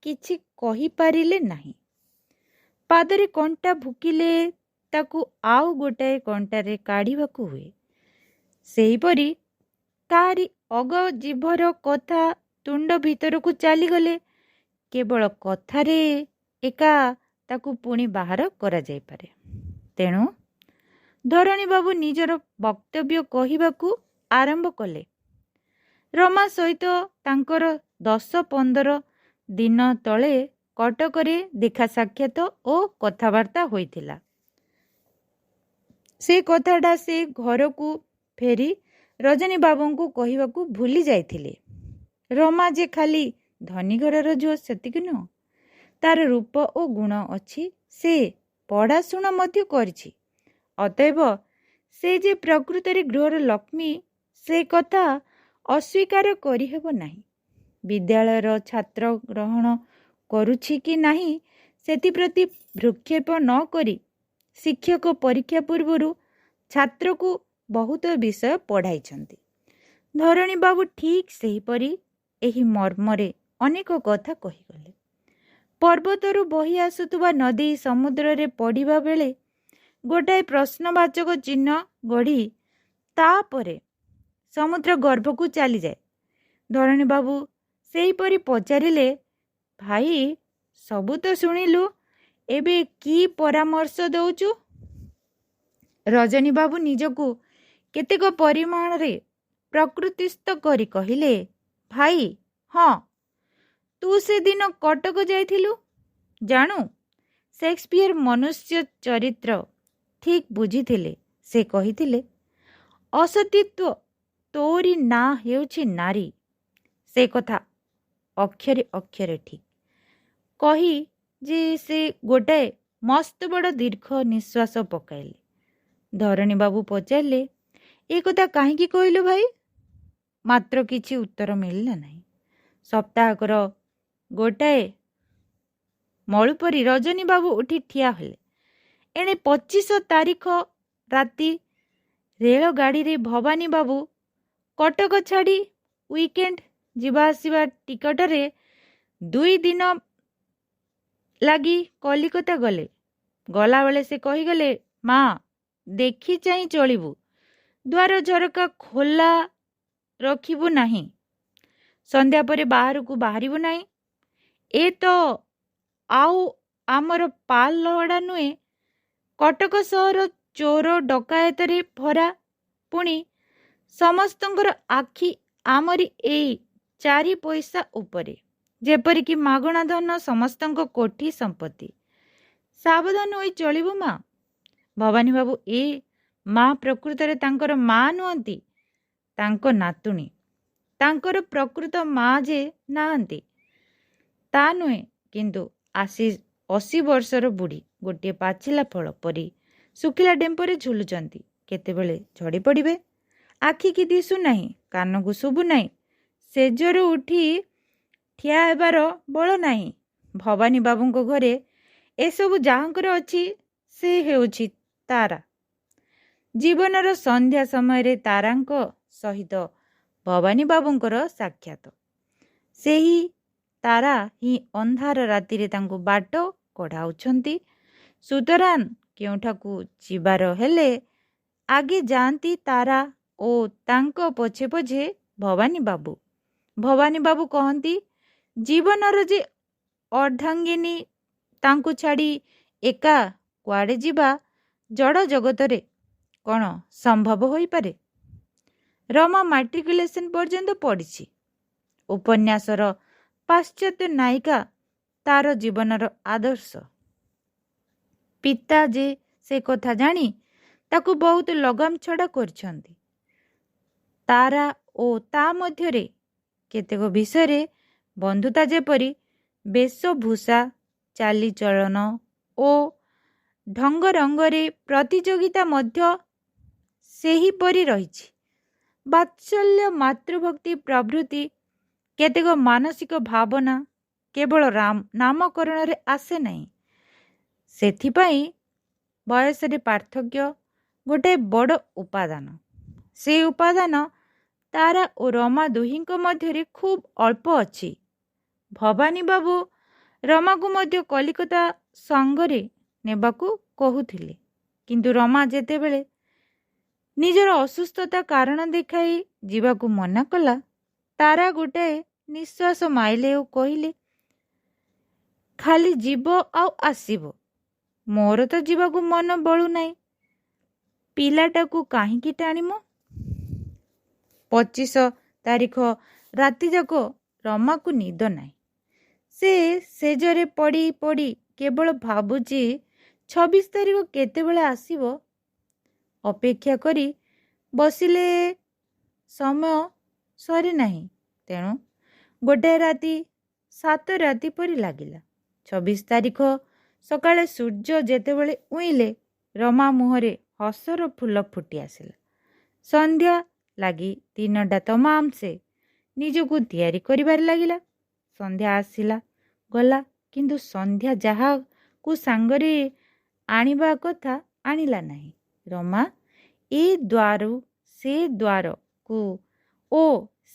କିଛି କହିପାରିଲେ ନାହିଁ। ପାଦରେ କଣ୍ଟା ଭୁକିଲେ ତାକୁ ଆଉ ଗୋଟାଏ କଣ୍ଟାରେ କାଢ଼ିବାକୁ ହୁଏ। ସେହିପରି କାହାରି ଅଗଜିଭର କଥା ତୁଣ୍ଡ ଭିତରକୁ ଚାଲିଗଲେ କେବଳ କଥାରେ ଏକା ତାକୁ ପୁଣି ବାହାର କରାଯାଇପାରେ। ତେଣୁ ଧରଣୀବାବୁ ନିଜର ବକ୍ତବ୍ୟ କହିବାକୁ ଆରମ୍ଭ କଲେ। ରମା ସହିତ ତାଙ୍କର 10-15 ଦିନ ତଳେ କଟକରେ ଦେଖା ସାକ୍ଷାତ ଓ କଥାବାର୍ତ୍ତା ହୋଇଥିଲା। ସେ କଥାଟା ସେ ଘରକୁ ଫେରି ରଜନୀବାବୁଙ୍କୁ କହିବାକୁ ଭୁଲି ଯାଇଥିଲେ। ରମା ଯେ ଖାଲି ଧନୀ ଘରର ଝିଅ ସେତିକି ନୁହଁ, ତାର ରୂପ ଓ ଗୁଣ ଅଛି। ସେ ପଢ଼ାଶୁଣା ମଧ୍ୟ କରିଛି। ଅତଏବ ସେ ଯେ ପ୍ରକୃତରେ ଗୃହର ଲକ୍ଷ୍ମୀ, ସେ କଥା ଅସ୍ୱୀକାର କରିହେବ ନାହିଁ। ବିଦ୍ୟାଳୟର ଛାତ୍ର ଗ୍ରହଣ କରୁଛି କି ନାହିଁ ସେଥିପ୍ରତି ଭ୍ରୂକ୍ଷେପ ନ କରି ଶିକ୍ଷକ ପରୀକ୍ଷା ପୂର୍ବରୁ ଛାତ୍ରକୁ ବହୁତ ବିଷୟ ପଢ଼ାଇଛନ୍ତି। ଧରଣୀବାବୁ ଠିକ୍ ସେହିପରି ଏହି ମର୍ମରେ ଅନେକ କଥା କହିଗଲେ। ପର୍ବତରୁ ବହି ଆସୁଥିବା ନଦୀ ସମୁଦ୍ରରେ ପଡ଼ିବା ବେଳେ ଗୋଟାଏ ପ୍ରଶ୍ନବାଚକ ଚିହ୍ନ ଗଢ଼ି ତାପରେ ସମୁଦ୍ର ଗର୍ଭକୁ ଚାଲିଯାଏ। ଧରଣୀବାବୁ ସେହିପରି ପଚାରିଲେ, ଭାଇ, ସବୁ ତ ଶୁଣିଲୁ, ଏବେ କି ପରାମର୍ଶ ଦେଉଛୁ? ରଜନୀବାବୁ ନିଜକୁ କେତେକ ପରିମାଣରେ ପ୍ରକୃତିସ୍ଥ କରି କହିଲେ, ଭାଇ, ହଁ, ତୁ ସେଦିନ କଟକ ଯାଇଥିଲୁ। ଜାଣୁ, ସେକ୍ସପିୟର ମନୁଷ୍ୟ ଚରିତ୍ର ଠିକ୍ ବୁଝିଥିଲେ। ସେ କହିଥିଲେ, ଅସତୀତ୍ୱ ତୋରି ନାଁ ହେଉଛି ନାରୀ। ସେ କଥା ଅକ୍ଷରେ ଅକ୍ଷରେ ଠିକ୍। କହି ଯେ ସେ ଗୋଟାଏ ମସ୍ତ ବଡ଼ ଦୀର୍ଘ ନିଶ୍ୱାସ ପକାଇଲେ। ଧରଣୀବାବୁ ପଚାରିଲେ, ଏ କଥା କାହିଁକି କହିଲୁ ଭାଇ? ମାତ୍ର କିଛି ଉତ୍ତର ମିଳିଲା ନାହିଁ। ସପ୍ତାହକର ଗୋଟାଏ ମଳୁ ପରି ରଜନୀବାବୁ ଉଠି ଠିଆ ହେଲେ। ଏଣେ 25 ତାରିଖ ରାତି ରେଳଗାଡ଼ିରେ ଭବାନୀବାବୁ କଟକ ଛାଡ଼ି ୱିକେଣ୍ଡ ଯିବା ଆସିବା ଟିକଟରେ 2 ଦିନ ଲାଗି କଲିକତା ଗଲେ। ଗଲାବେଳେ ସେ କହିଗଲେ, ମା, ଦେଖି ଚାହିଁ ଚଳିବୁ। ଦ୍ୱାର ଝରକା ଖୋଲା ରଖିବୁ ନାହିଁ। ସନ୍ଧ୍ୟା ପରେ ବାହାରକୁ ବାହାରିବୁ ନାହିଁ। ଏ ତ ଆଉ ଆମର ପାଲ ଲହଡ଼ା ନୁହେଁ, କଟକ ସହର ଚୋର ଡକାୟତରେ ଭରା। ପୁଣି ସମସ୍ତଙ୍କର ଆଖି ଆମରି ଏଇ 4 ପଇସା ଉପରେ, ଯେପରିକି ମାଗଣା ଧନ ସମସ୍ତଙ୍କ କୋଠି ସମ୍ପତ୍ତି। ସାବଧାନ ହୋଇ ଚଳିବୁ ମା। ଭବାନୀ ବାବୁ ଏ ମା ପ୍ରକୃତରେ ତାଙ୍କର ମା ନୁହନ୍ତି, ତାଙ୍କ ନାତୁଣୀ। ତାଙ୍କର ପ୍ରକୃତ ମା ଯେ ନାହାନ୍ତି ତା ନୁହେଁ, କିନ୍ତୁ 80 ବର୍ଷର ବୁଢ଼ୀ ଗୋଟିଏ ପାଚିଲା ଫଳ ପରି ଶୁଖିଲା ଡେମ୍ପରେ ଝୁଲୁଛନ୍ତି। କେତେବେଳେ ଝଡ଼ି ପଡ଼ିବେ। ଆଖିକି ଦିଶୁ ନାହିଁ, କାନକୁ ଶୁଭୁ ନାହିଁ, ସେଜରୁ ଉଠି ଠିଆ ହେବାର ବଳ ନାହିଁ। ଭବାନୀ ବାବୁଙ୍କ ଘରେ ଏସବୁ ଯାହାଙ୍କର ଅଛି, ସେ ହେଉଛି ତାରା। ଜୀବନର ସନ୍ଧ୍ୟା ସମୟରେ ତାରାଙ୍କ ସହିତ ଭବାନୀ ବାବୁଙ୍କର ସାକ୍ଷାତ। ସେହି ତାରା ହିଁ ଅନ୍ଧାର ରାତିରେ ତାଙ୍କୁ ବାଟ କଢ଼ାଉଛନ୍ତି। ସୁତରାଂ କେଉଁଠାକୁ ଯିବାର ହେଲେ ଆଗେ ଯାଆନ୍ତି ତାରା ଓ ତାଙ୍କ ପଛେ ପଛେ ଭବାନୀ ବାବୁ। ଭବାନୀ ବାବୁ କହନ୍ତି, ଜୀବନର ଯେ ଅର୍ଦ୍ଧାଙ୍ଗିନୀ, ତାଙ୍କୁ ଛାଡ଼ି ଏକା କୁଆଡ଼େ ଯିବା ଜଡ଼ ଜଗତରେ କ'ଣ ସମ୍ଭବ ହୋଇପାରେ? ରମା ମାଟ୍ରିକୁଲେସନ୍ ପର୍ଯ୍ୟନ୍ତ ପଢ଼ିଛି। ଉପନ୍ୟାସର ପାଶ୍ଚାତ୍ୟ ନାୟିକା ତାର ଜୀବନର ଆଦର୍ଶ। ପିତା ଯେ ସେ କଥା ଜାଣି ତାକୁ ବହୁତ ଲଗାମ ଛଡ଼ା କରିଛନ୍ତି। ତାରା ଓ ତା ମଧ୍ୟରେ କେତେକ ବିଷୟରେ ବନ୍ଧୁତା ଯେପରି, ବେଶଭୂଷା, ଚାଲିଚଳନ ଓ ଢଙ୍ଗରଙ୍ଗରେ ପ୍ରତିଯୋଗିତା ମଧ୍ୟ ସେହିପରି ରହିଛି। ବାତ୍ସଲ୍ୟ, ମାତୃଭକ୍ତି ପ୍ରଭୃତି କେତେକ ମାନସିକ ଭାବନା କେବଳ ନାମକରଣରେ ଆସେ ନାହିଁ। ସେଥିପାଇଁ ବୟସରେ ପାର୍ଥକ୍ୟ ଗୋଟାଏ ବଡ଼ ଉପାଦାନ। ସେ ଉପାଦାନ ତାରା ଓ ରମା ଦୁହିଁଙ୍କ ମଧ୍ୟରେ ଖୁବ୍ ଅଳ୍ପ ଅଛି। ଭବାନୀ ବାବୁ ରମାକୁ ମଧ୍ୟ କଲିକତା ସାଙ୍ଗରେ ନେବାକୁ କହୁଥିଲେ, କିନ୍ତୁ ରମା ଯେତେବେଳେ ନିଜର ଅସୁସ୍ଥତା କାରଣ ଦେଖାଇ ଯିବାକୁ ମନା କଲା, ତାରା ଗୋଟାଏ ନିଶ୍ୱାସ ମାଇଲେ ଓ କହିଲେ, ଖାଲି ଯିବ ଆଉ ଆସିବ, ମୋର ତ ଯିବାକୁ ମନ ବଳୁ ନାହିଁ। ପିଲାଟାକୁ କାହିଁକି ଟାଣିମ? 25 ତାରିଖ ରାତିଯାକ ରମାକୁ ନିଦ ନାହିଁ। ସେ ସେଜରେ ପଡ଼ି ପଡ଼ି କେବଳ ଭାବୁଛି 26 ତାରିଖ କେତେବେଳେ ଆସିବ। ଅପେକ୍ଷା କରି ବସିଲେ ସମୟ ସରେ ନାହିଁ। ତେଣୁ ଗୋଟାଏ ରାତି 7 ରାତି ପରି ଲାଗିଲା। 26 ତାରିଖ ସକାଳେ ସୂର୍ଯ୍ୟ ଯେତେବେଳେ ଉଇଁଲେ, ରମା ମୁହଁରେ ହସର ଫୁଲ ଫୁଟି ଆସିଲା। ସନ୍ଧ୍ୟା ଲାଗି ଦିନଟା ତମାମ ସେ ନିଜକୁ ତିଆରି କରିବାରେ ଲାଗିଲା। ସନ୍ଧ୍ୟା ଆସିଲା ଗଲା, କିନ୍ତୁ ସନ୍ଧ୍ୟା ଯାହାକୁ ସାଙ୍ଗରେ ଆଣିବା କଥା ଆଣିଲା ନାହିଁ। ରମା ଏ ଦ୍ୱାରୁ ସେ ଦ୍ୱାରକୁ ଓ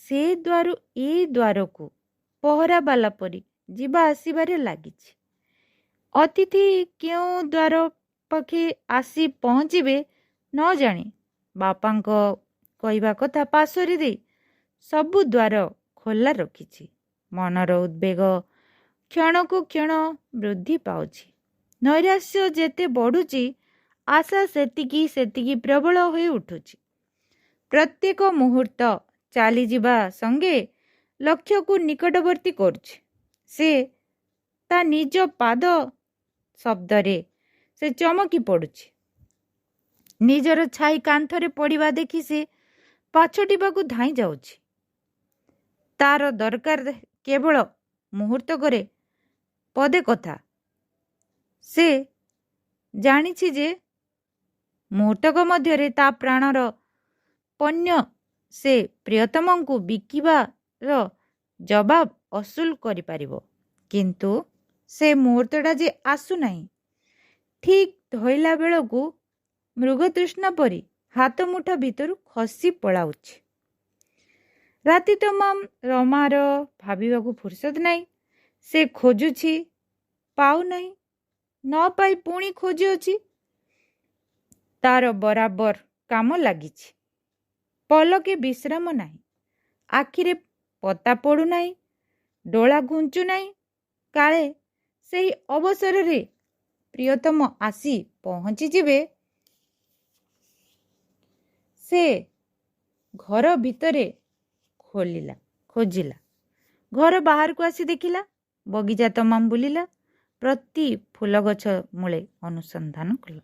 ସେ ଦ୍ୱାରୁ ଏ ଦ୍ୱାରକୁ ପହରାବାଲା ପରି ଯିବା ଆସିବାରେ ଲାଗିଛି। ଅତିଥି କେଉଁ ଦ୍ୱାର ପାଖେ ଆସି ପହଞ୍ଚିବେ ନ ଜାଣି ବାପାଙ୍କ କହିବା କଥା ପାଶୋରି ଦେଇ ସବୁ ଦ୍ୱାର ଖୋଲା ରଖିଛି। ମନର ଉଦ୍ବେଗ କ୍ଷଣକୁ କ୍ଷଣ ବୃଦ୍ଧି ପାଉଛି। ନୈରାଶ୍ୟ ଯେତେ ବଢ଼ୁଛି, ଆଶା ସେତିକି ସେତିକି ପ୍ରବଳ ହୋଇ ଉଠୁଛି। ପ୍ରତ୍ୟେକ ମୁହୂର୍ତ୍ତ ଚାଲିଯିବା ସଙ୍ଗେ ଲକ୍ଷ୍ୟକୁ ନିକଟବର୍ତ୍ତୀ କରୁଛି। ସେ ତା ନିଜ ପାଦ ଶବ୍ଦରେ ସେ ଚମକି ପଡ଼ୁଛି। ନିଜର ଛାଇ କାନ୍ଥରେ ପଡ଼ିବା ଦେଖି ସେ ପାଛୋଟିବାକୁ ଧାଇଁ ଯାଉଛି। ତାର ଦରକାର କେବଳ ମୁହୂର୍ତ୍ତକରେ ପଦେ କଥା। ସେ ଜାଣିଛି ଯେ ମୁହୂର୍ତ୍ତକ ମଧ୍ୟରେ ତା ପ୍ରାଣର ପଣ୍ୟ ସେ ପ୍ରିୟତମଙ୍କୁ ବିକିବାର ଜବାବ ଅସୁଲ କରିପାରିବ। କିନ୍ତୁ ସେ ମୁହୂର୍ତ୍ତଟା ଯେ ଆସୁନାହିଁ। ଠିକ୍ ଧଇଲା ବେଳକୁ ମୃଗତୃଷ୍ଣା ପରି ହାତ ମୁଠା ଭିତରୁ ଖସି ପଳାଉଛି। ରାତି ତମାମ ରମାର ଭାବିବାକୁ ଫୁର୍ସତ ନାହିଁ। ସେ ଖୋଜୁଛି, ପାଉନାହିଁ, ନ ପାଇ ପୁଣି ଖୋଜୁଅଛି। ତାର ବରାବର କାମ ଲାଗିଛି। ପଲକେ ବିଶ୍ରାମ ନାହିଁ। ଆଖିରେ ପତା ପଡ଼ୁନାହିଁ, ଡୋଳା ଘୁଞ୍ଚୁ ନାହିଁ। କାଳେ ସେହି ଅବସରରେ ପ୍ରିୟତମ ଆସି ପହଞ୍ଚିଯିବେ, ସେ ଘର ଭିତରେ ଖୋଜିଲା। ଘର ବାହାରକୁ ଆସି ଦେଖିଲା, ବଗିଚା ତମାମ ବୁଲିଲା, ପ୍ରତି ଫୁଲ ଗଛ ମୂଳେ ଅନୁସନ୍ଧାନ କଲା।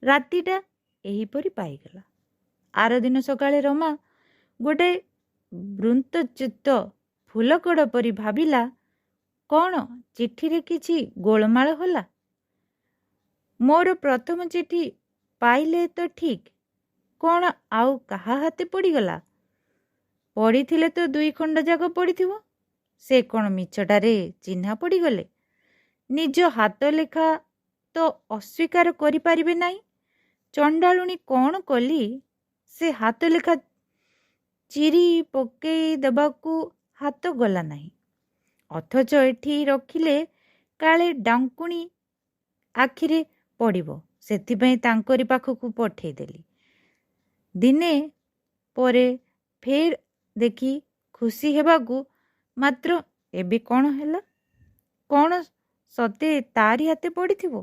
ରାତିଟା ଏହିପରି ପାଇଗଲା। ଆରଦିନ ସକାଳେ ରମା ଗୋଟେ ବୃନ୍ତଚ୍ୟୁତ ଫୁଲକଡ଼ ପରି ଭାବିଲା, କ'ଣ ଚିଠିରେ କିଛି ଗୋଳମାଳ ହେଲା? ମୋର ପ୍ରଥମ ଚିଠି ପାଇଲେ ତ ଠିକ୍, କ'ଣ ଆଉ କାହା ହାତେ ପଡ଼ିଗଲା? ପଡ଼ିଥିଲେ ତ 2 ଖଣ୍ଡ ଯାକ ପଡ଼ିଥିବ। ସେ କ'ଣ ମିଛଟାରେ ଚିହ୍ନା ପଡ଼ିଗଲେ? ନିଜ ହାତ ଲେଖା ତ ଅସ୍ୱୀକାର କରିପାରିବେ ନାହିଁ। ଚଣ୍ଡାଳୁଣୀ କ'ଣ କଲି? ସେ ହାତ ଲେଖା ଚିରି ପକେଇ ଦେବାକୁ ହାତ ଗଲା ନାହିଁ। ଅଥଚ ଏଠି ରଖିଲେ କାଳେ ଡାଙ୍କୁଣୀ ଆଖିରେ ପଡ଼ିବ, ସେଥିପାଇଁ ତାଙ୍କରି ପାଖକୁ ପଠେଇଦେଲି। ଦିନେ ପରେ ଫେର ଦେଖି ଖୁସି ହେବାକୁ ମାତ୍ର ଏବେ କ'ଣ ହେଲା? କ'ଣ ସତେ ତାରି ହାତେ ପଡ଼ିଥିବ?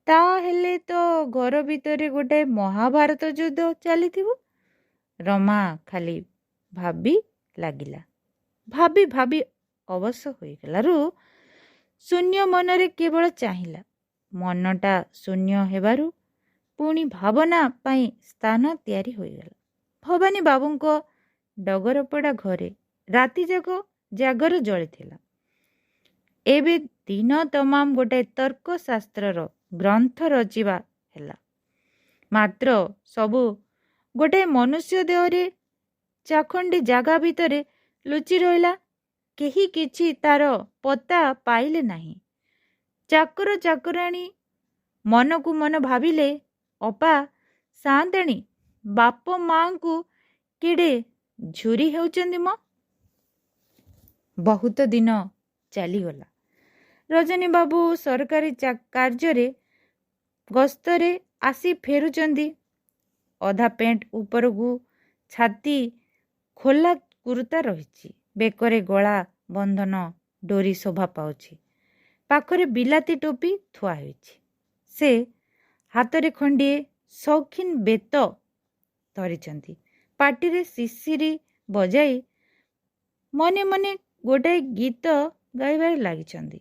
ତା ହେଲେ ତ ଘର ଭିତରେ ଗୋଟାଏ ମହାଭାରତ ଯୁଦ୍ଧ ଚାଲିଥିବ। ରମା ଖାଲି ଭାବି ଲାଗିଲା। ଭାବି ଭାବି ଅବଶ ହୋଇଗଲାରୁ ଶୂନ୍ୟ ମନରେ କେବଳ ଚାହିଁଲା। ମନଟା ଶୂନ୍ୟ ହେବାରୁ ପୁଣି ଭାବନା ପାଇଁ ସ୍ଥାନ ତିଆରି ହୋଇଗଲା। ଭବାନୀ ବାବୁଙ୍କ ଡଗରପଡ଼ା ଘରେ ରାତିଯାକ ଜାଗର ଜଳିଥିଲା। ଏବେ ଦିନ ତମାମ ଗୋଟାଏ ତର୍କଶାସ୍ତ୍ରର ଗ୍ରନ୍ଥ ରଚିବା ହେଲା। ମାତ୍ର ସବୁ ଗୋଟାଏ ମନୁଷ୍ୟ ଦେହରେ ଚାଖଣ୍ଡେ ଜାଗା ଭିତରେ ଲୁଚି ରହିଲା। କେହି କିଛି ତାର ପତା ପାଇଲେ ନାହିଁ। ଚାକର ଚାକରାଣୀ ମନକୁ ମନ ଭାବିଲେ, ଅପା ସାଆନ୍ତାଣୀ ବାପ ମାଆଙ୍କୁ କେଡ଼େ ଝୁରି ହେଉଛନ୍ତି ମ। ବହୁତ ଦିନ ଚାଲିଗଲା। ରଜନୀବାବୁ ସରକାରୀ କାର୍ଯ୍ୟରେ ଗସ୍ତରେ ଆସି ଫେରୁଛନ୍ତି। ଅଧା ପେଣ୍ଟ ଉପରକୁ ଛାତି ଖୋଲା କୁର୍ତ୍ତା ରହିଛି। ବେକରେ ଗଳା ବନ୍ଧନ ଡୋରି ଶୋଭା ପାଉଛି। ପାଖରେ ବିଲାତି ଟୋପି ଥୁଆ ହୋଇଛି। ସେ ହାତରେ ଖଣ୍ଡିଏ ସୌଖିନ ବେତ ଧରିଛନ୍ତି। ପାଟିରେ ଶିଶିରି ବଜାଇ ମନେ ମନେ ଗୋଟାଏ ଗୀତ ଗାଇବାରେ ଲାଗିଛନ୍ତି।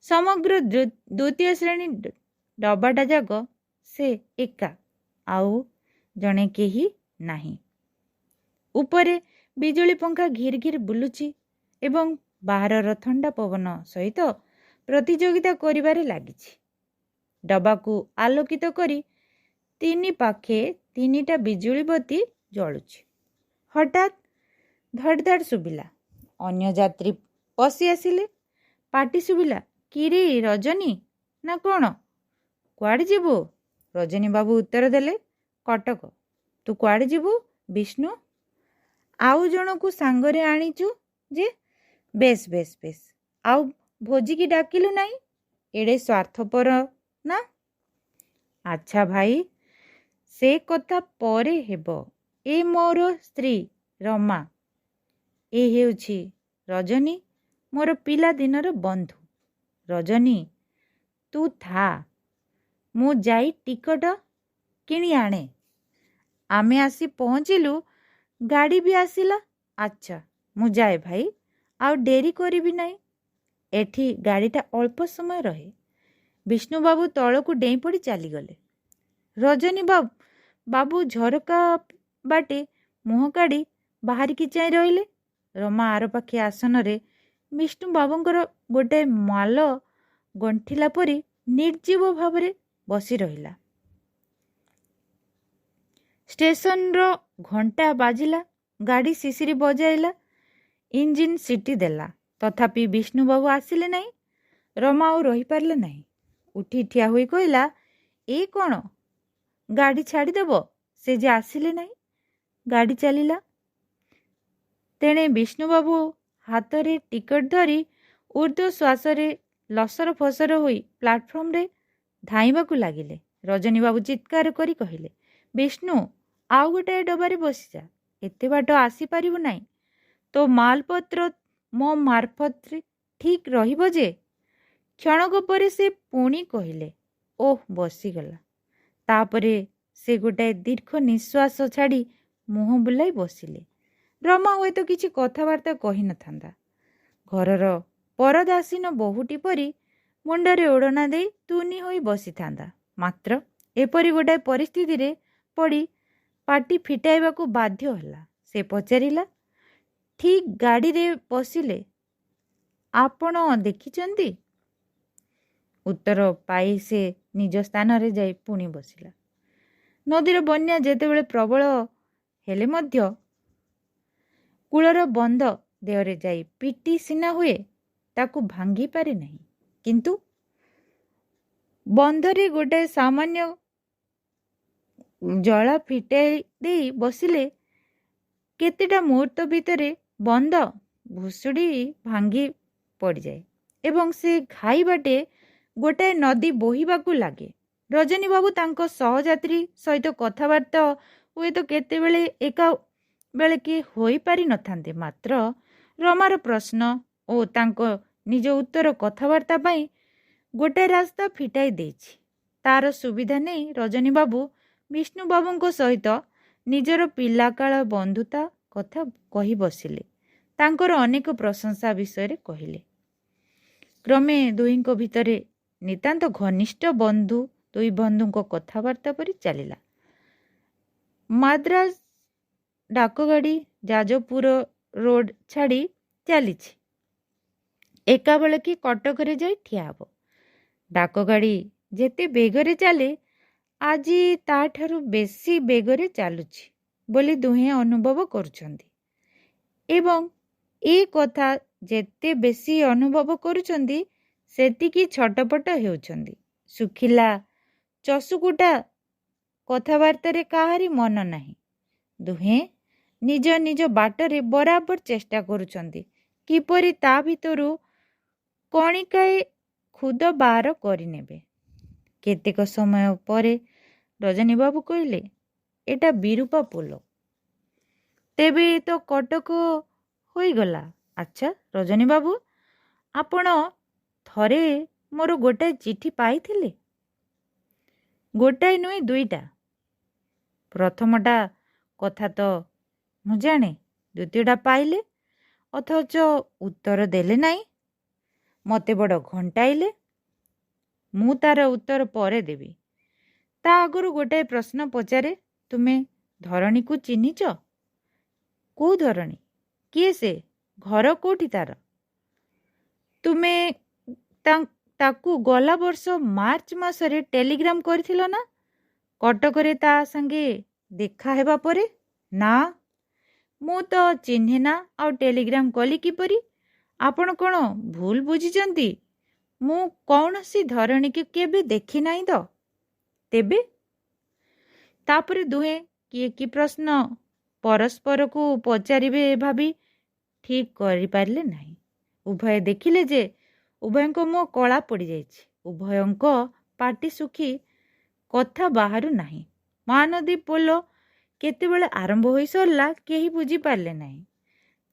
ସମଗ୍ର 2ୟ ଶ୍ରେଣୀ ଡବାଟା ଯାକ ସେ ଏକା, ଆଉ ଜଣେ କେହି ନାହିଁ। ଉପରେ ବିଜୁଳି ପଙ୍ଖା ଘିର ଘିର ବୁଲୁଛି ଏବଂ ବାହାରର ଥଣ୍ଡା ପବନ ସହିତ ପ୍ରତିଯୋଗିତା କରିବାରେ ଲାଗିଛି। ଡବାକୁ ଆଲୋକିତ କରି 3 ପାଖେ 3ଟା ବିଜୁଳି ବତୀ ଜଳୁଛି। ହଠାତ୍ ଧଡ଼ ଧଡ଼ ଶୁଭିଲା। ଅନ୍ୟ ଯାତ୍ରୀ ପଶି ଆସିଲେ। ପାଟି ଶୁଭିଲା, କିରେ ରଜନୀ ନା କ'ଣ? କୁଆଡ଼େ ଯିବୁ? ରଜନୀବାବୁ ଉତ୍ତର ଦେଲେ, କଟକ। ତୁ କୁଆଡ଼େ ଯିବୁ? ବିଷ୍ଣୁ। ଆଉ ଜଣକୁ ସାଙ୍ଗରେ ଆଣିଛୁ ଯେ। ବେଶ ବେଶ ବେଶ। ଆଉ ଭୋଜିକି ଡାକିଲୁ ନାହିଁ? ଏଡ଼େ ସ୍ୱାର୍ଥପର ନା? ଆଚ୍ଛା ଭାଇ, ସେ କଥା ପରେ ହେବ। ଏ ମୋର ସ୍ତ୍ରୀ ରମା। ଏ ହେଉଛି ରଜନୀ, ମୋର ପିଲାଦିନର ବନ୍ଧୁ। ରଜନୀ, ତୁ ଥା, ମୁଁ ଯାଇ ଟିକଟ କିଣି ଆଣେ। ଆମେ ଆସି ପହଞ୍ଚିଲୁ, ଗାଡ଼ି ବି ଆସିଲା। ଆଚ୍ଛା, ମୁଁ ଯାଏ ଭାଇ, ଆଉ ଡେରି କରିବି ନାହିଁ। ଏଠି ଗାଡ଼ିଟା ଅଳ୍ପ ସମୟ ରହେ। ବିଷ୍ଣୁବାବୁ ତଳକୁ ଡେଇଁପଡ଼ି ଚାଲିଗଲେ। ରଜନୀ ବାବୁ ଝରକା ବାଟେ ମୁହଁ କାଢ଼ି ବାହାରିକି ଚାହିଁ ରହିଲେ। ରମା ଆରପାଖି ଆସନରେ ବିଷ୍ଣୁବାବୁଙ୍କର ଗୋଟାଏ ମାଲ ଗଣ୍ଠିଲା ପରି ନିର୍ଜୀବ ଭାବରେ ବସି ରହିଲା। ଷ୍ଟେସନର ଘଣ୍ଟା ବାଜିଲା। ଗାଡ଼ି ଶିଶିରି ବଜାଇଲା। ଇଞ୍ଜିନ୍ ସିଟି ଦେଲା। ତଥାପି ବିଷ୍ଣୁବାବୁ ଆସିଲେ ନାହିଁ। ରମା ଆଉ ରହିପାରିଲା ନାହିଁ। ଉଠି ଠିଆ ହୋଇ କହିଲା, ଏ କ'ଣ? ଗାଡ଼ି ଛାଡ଼ିଦେବ? ସେ ଯେ ଆସିଲେ ନାହିଁ। ଗାଡ଼ି ଚାଲିଲା। ତେଣେ ବିଷ୍ଣୁବାବୁ ହାତରେ ଟିକଟ ଧରି ଉର୍ଦ୍ଧ୍ୱ ଶ୍ୱାସରେ ଲସର ଫସର ହୋଇ ପ୍ଲାଟଫର୍ମରେ ଧାଇଁବାକୁ ଲାଗିଲେ। ରଜନୀବାବୁ ଚିତ୍କାର କରି କହିଲେ, ବିଷ୍ଣୁ, ଆଉ ଗୋଟାଏ ଡବାରେ ବସିଯା। ଏତେ ବାଟ ଆସିପାରିବୁ ନାହିଁ। ତୋ ମାଲପତ୍ର ମୋ ମାରଫତରେ ଠିକ୍ ରହିବ ଯେ? କ୍ଷଣକ ପରେ ସେ ପୁଣି କହିଲେ, ଓଃ ବସିଗଲା। ତାପରେ ସେ ଗୋଟାଏ ଦୀର୍ଘ ନିଶ୍ୱାସ ଛାଡ଼ି ମୁହଁ ବୁଲାଇ ବସିଲେ। ରମା ହୁଏତ କିଛି କଥାବାର୍ତ୍ତା କହିନଥାନ୍ତା। ଘରର ପରଦାସୀନ ବୋହୂଟି ପରି ମୁଣ୍ଡରେ ଓଢ଼ଣା ଦେଇ ତୁନି ହୋଇ ବସିଥାନ୍ତା। ମାତ୍ର ଏପରି ଗୋଟାଏ ପରିସ୍ଥିତିରେ ପଡ଼ି ପାଟି ଫିଟାଇବାକୁ ବାଧ୍ୟ ହେଲା। ସେ ପଚାରିଲା, ଠିକ୍ ଗାଡ଼ିରେ ବସିଲେ ଆପଣ ଦେଖିଛନ୍ତି? ଉତ୍ତର ପାଇ ସେ ନିଜ ସ୍ଥାନରେ ଯାଇ ପୁଣି ବସିଲା। ନଦୀର ବନ୍ୟା ଯେତେବେଳେ ପ୍ରବଳ ହେଲେ ମଧ୍ୟ କୂଳର ବନ୍ଧ ଦେହରେ ଯାଇ ପିଟି ସିନା ହୁଏ, ତାକୁ ଭାଙ୍ଗି ପାରେ ନାହିଁ। କିନ୍ତୁ ବନ୍ଧରେ ଗୋଟାଏ ସାମାନ୍ୟ ଜଳା ଫିଟାଇ ଦେଇ ବସିଲେ କେତେଟା ମୁହୂର୍ତ୍ତ ଭିତରେ ବନ୍ଧ ଭୁଷୁଡ଼ି ଭାଙ୍ଗି ପଡ଼ିଯାଏ ଏବଂ ସେ ଘାଇ ବାଟେ ଗୋଟାଏ ନଦୀ ବୋହିବାକୁ ଲାଗେ। ରଜନୀବାବୁ ତାଙ୍କ ସହଯାତ୍ରୀ ସହିତ କଥାବାର୍ତ୍ତା ହୁଏତ କେତେବେଳେ ଏକା ବେଳକେ ହୋଇପାରି ନଥାନ୍ତେ। ମାତ୍ର ରମାର ପ୍ରଶ୍ନ ଓ ତାଙ୍କ ନିଜ ଉତ୍ତର କଥାବାର୍ତ୍ତା ପାଇଁ ଗୋଟାଏ ରାସ୍ତା ଫିଟାଇ ଦେଇଛି। ତାର ସୁବିଧା ନେଇ ରଜନୀବାବୁ ବିଷ୍ଣୁବାବୁଙ୍କ ସହିତ ନିଜର ପିଲାକାଳ ବନ୍ଧୁତା କଥା କହି ବସିଲେ। ତାଙ୍କର ଅନେକ ପ୍ରଶଂସା ବିଷୟରେ କହିଲେ। କ୍ରମେ ଦୁହିଁଙ୍କ ଭିତରେ ନିତାନ୍ତ ଘନିଷ୍ଠ ବନ୍ଧୁ ଦୁଇ ବନ୍ଧୁଙ୍କ କଥାବାର୍ତ୍ତା ପରି ଚାଲିଲା। ମାଦ୍ରାଜ ଡାକଗାଡ଼ି ଯାଜପୁର ରୋଡ଼ ଛାଡ଼ି ଚାଲିଛି। ଏକାବେଳକେ କଟକରେ ଯାଇ ଠିଆ ହେବ। ଡାକଗାଡ଼ି ଯେତେ ବେଗରେ ଚାଲେ, ଆଜି ତାଠାରୁ ବେଶୀ ବେଗରେ ଚାଲୁଛି ବୋଲି ଦୁହେଁ ଅନୁଭବ କରୁଛନ୍ତି ଏବଂ ଏ କଥା ଯେତେ ବେଶୀ ଅନୁଭବ କରୁଛନ୍ତି ସେତିକି ଛଟପଟ ହେଉଛନ୍ତି। ଶୁଖିଲା ଚଷୁକୁଟା କଥାବାର୍ତ୍ତାରେ କାହାରି ମନ ନାହିଁ। ଦୁହେଁ ନିଜ ନିଜ ବାଟରେ ବରାବର ଚେଷ୍ଟା କରୁଛନ୍ତି କିପରି ତା ଭିତରୁ କଣିକାଏ ଖୁଦ ବାହାର କରିନେବେ। କେତେକ ସମୟ ପରେ ରଜନୀବାବୁ କହିଲେ, ଏଟା ବିରୂପା ପୋଲ। ତେବେ ତ କଟକ ହୋଇଗଲା। ଆଚ୍ଛା ରଜନୀବାବୁ, ଆପଣ ଥରେ ମୋର ଗୋଟାଏ ଚିଠି ପାଇଥିଲେ? ଗୋଟାଏ ନୁହେଁ, ଦୁଇଟା। ପ୍ରଥମଟା କଥା ତ ମୁଁ ଜାଣେ, ଦ୍ୱିତୀୟଟା ପାଇଲେ ଅଥଚ ଉତ୍ତର ଦେଲେ ନାହିଁ। ମୋତେ ବଡ଼ ଘଣ୍ଟାଇଲେ। ମୁଁ ତାର ଉତ୍ତର ପରେ ଦେବି। ତା ଆଗରୁ ଗୋଟାଏ ପ୍ରଶ୍ନ ପଚାରେ, ତୁମେ ଧରଣୀକୁ ଚିହ୍ନିଛ? କୋଉ ଧରଣୀ? କିଏ ସେ? ଘର କୋଉଠି ତାର? ତୁମେ ତାକୁ ଗଲା ବର୍ଷ ମାର୍ଚ୍ଚ ମାସରେ ଟେଲିଗ୍ରାମ କରିଥିଲ ନା? କଟକରେ ତା ସାଙ୍ଗେ ଦେଖା ହେବା ପରେ? ନା, ମୁଁ ତ ଚିହ୍ନେ ନା, ଆଉ ଟେଲିଗ୍ରାମ କଲି କିପରି? ଆପଣ କ'ଣ ଭୁଲ ବୁଝିଛନ୍ତି? ମୁଁ କୌଣସି ଧରଣୀକୁ କେବେ ଦେଖି ନାହିଁ ତ। ତେବେ? ତାପରେ ଦୁହେଁ କିଏ କି ପ୍ରଶ୍ନ ପରସ୍ପରକୁ ପଚାରିବେ ଭାବି ଠିକ୍ କରିପାରିଲେ ନାହିଁ। ଉଭୟ ଦେଖିଲେ ଯେ ଉଭୟଙ୍କ ମୁହଁ କଳା ପଡ଼ିଯାଇଛି। ଉଭୟଙ୍କ ପାଟି ଶୁଖି କଥା ବାହାରୁ ନାହିଁ। ମହାନଦୀ ପୋଲ କେତେବେଳେ ଆରମ୍ଭ ହୋଇ ସରିଲା କେହି ବୁଝିପାରିଲେ ନାହିଁ।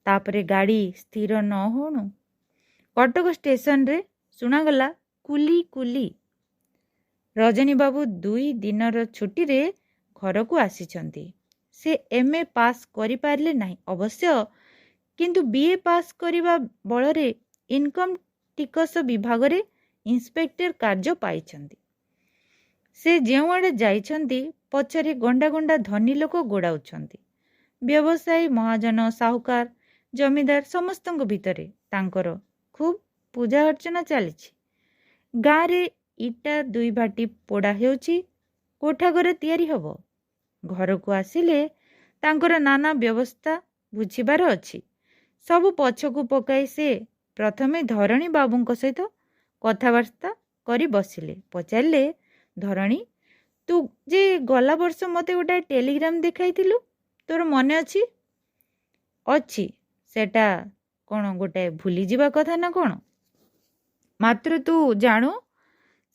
ତାପରେ ଗାଡ଼ି ସ୍ଥିର ନ ହେଉଣୁ କଟକ ଷ୍ଟେସନରେ ଶୁଣାଗଲା କୁଲି କୁଲି। ରଜନୀବାବୁ 2 ଦିନର ଛୁଟିରେ ଘରକୁ ଆସିଛନ୍ତି। ସେ MA ପାସ୍ କରିପାରିଲେ ନାହିଁ ଅବଶ୍ୟ, କିନ୍ତୁ BA ପାସ୍ କରିବା ବଳରେ ଇନକମ୍ ଟିକସ ବିଭାଗରେ ଇନ୍ସପେକ୍ଟର କାର୍ଯ୍ୟ ପାଇଛନ୍ତି। ସେ ଯେଉଁଆଡ଼େ ଯାଇଛନ୍ତି ପଛରେ ଗଣ୍ଡା ଗଣ୍ଡା ଧନୀ ଲୋକ ଗୋଡ଼ାଉଛନ୍ତି। ବ୍ୟବସାୟୀ, ମହାଜନ, ସାହୁକାର, ଜମିଦାର ସମସ୍ତଙ୍କ ଭିତରେ ତାଙ୍କର ଖୁବ୍ ପୂଜା ଅର୍ଚ୍ଚନା ଚାଲିଛି। ଗାଁରେ ଇଟା 2 ଭାଟି ପୋଡ଼ା ହେଉଛି, କୋଠାଘର ତିଆରି ହେବ। ଘରକୁ ଆସିଲେ ତାଙ୍କର ନାନା ବ୍ୟବସ୍ଥା ବୁଝିବାର ଅଛି। ସବୁ ପଛକୁ ପକାଇ ସେ ପ୍ରଥମେ ଧରଣୀ ବାବୁଙ୍କ ସହିତ କଥାବାର୍ତ୍ତା କରି ବସିଲେ। ପଚାରିଲେ, ଧରଣୀ, ତୁ ଯେ ଗଲା ବର୍ଷ ମୋତେ ଗୋଟାଏ ଟେଲିଗ୍ରାମ ଦେଖାଇଥିଲୁ, ତୋର ମନେ ଅଛି? ଅଛି। ସେଟା କ'ଣ ଗୋଟାଏ ଭୁଲିଯିବା କଥା ନା କ'ଣ? ମାତ୍ର ତୁ ଜାଣୁ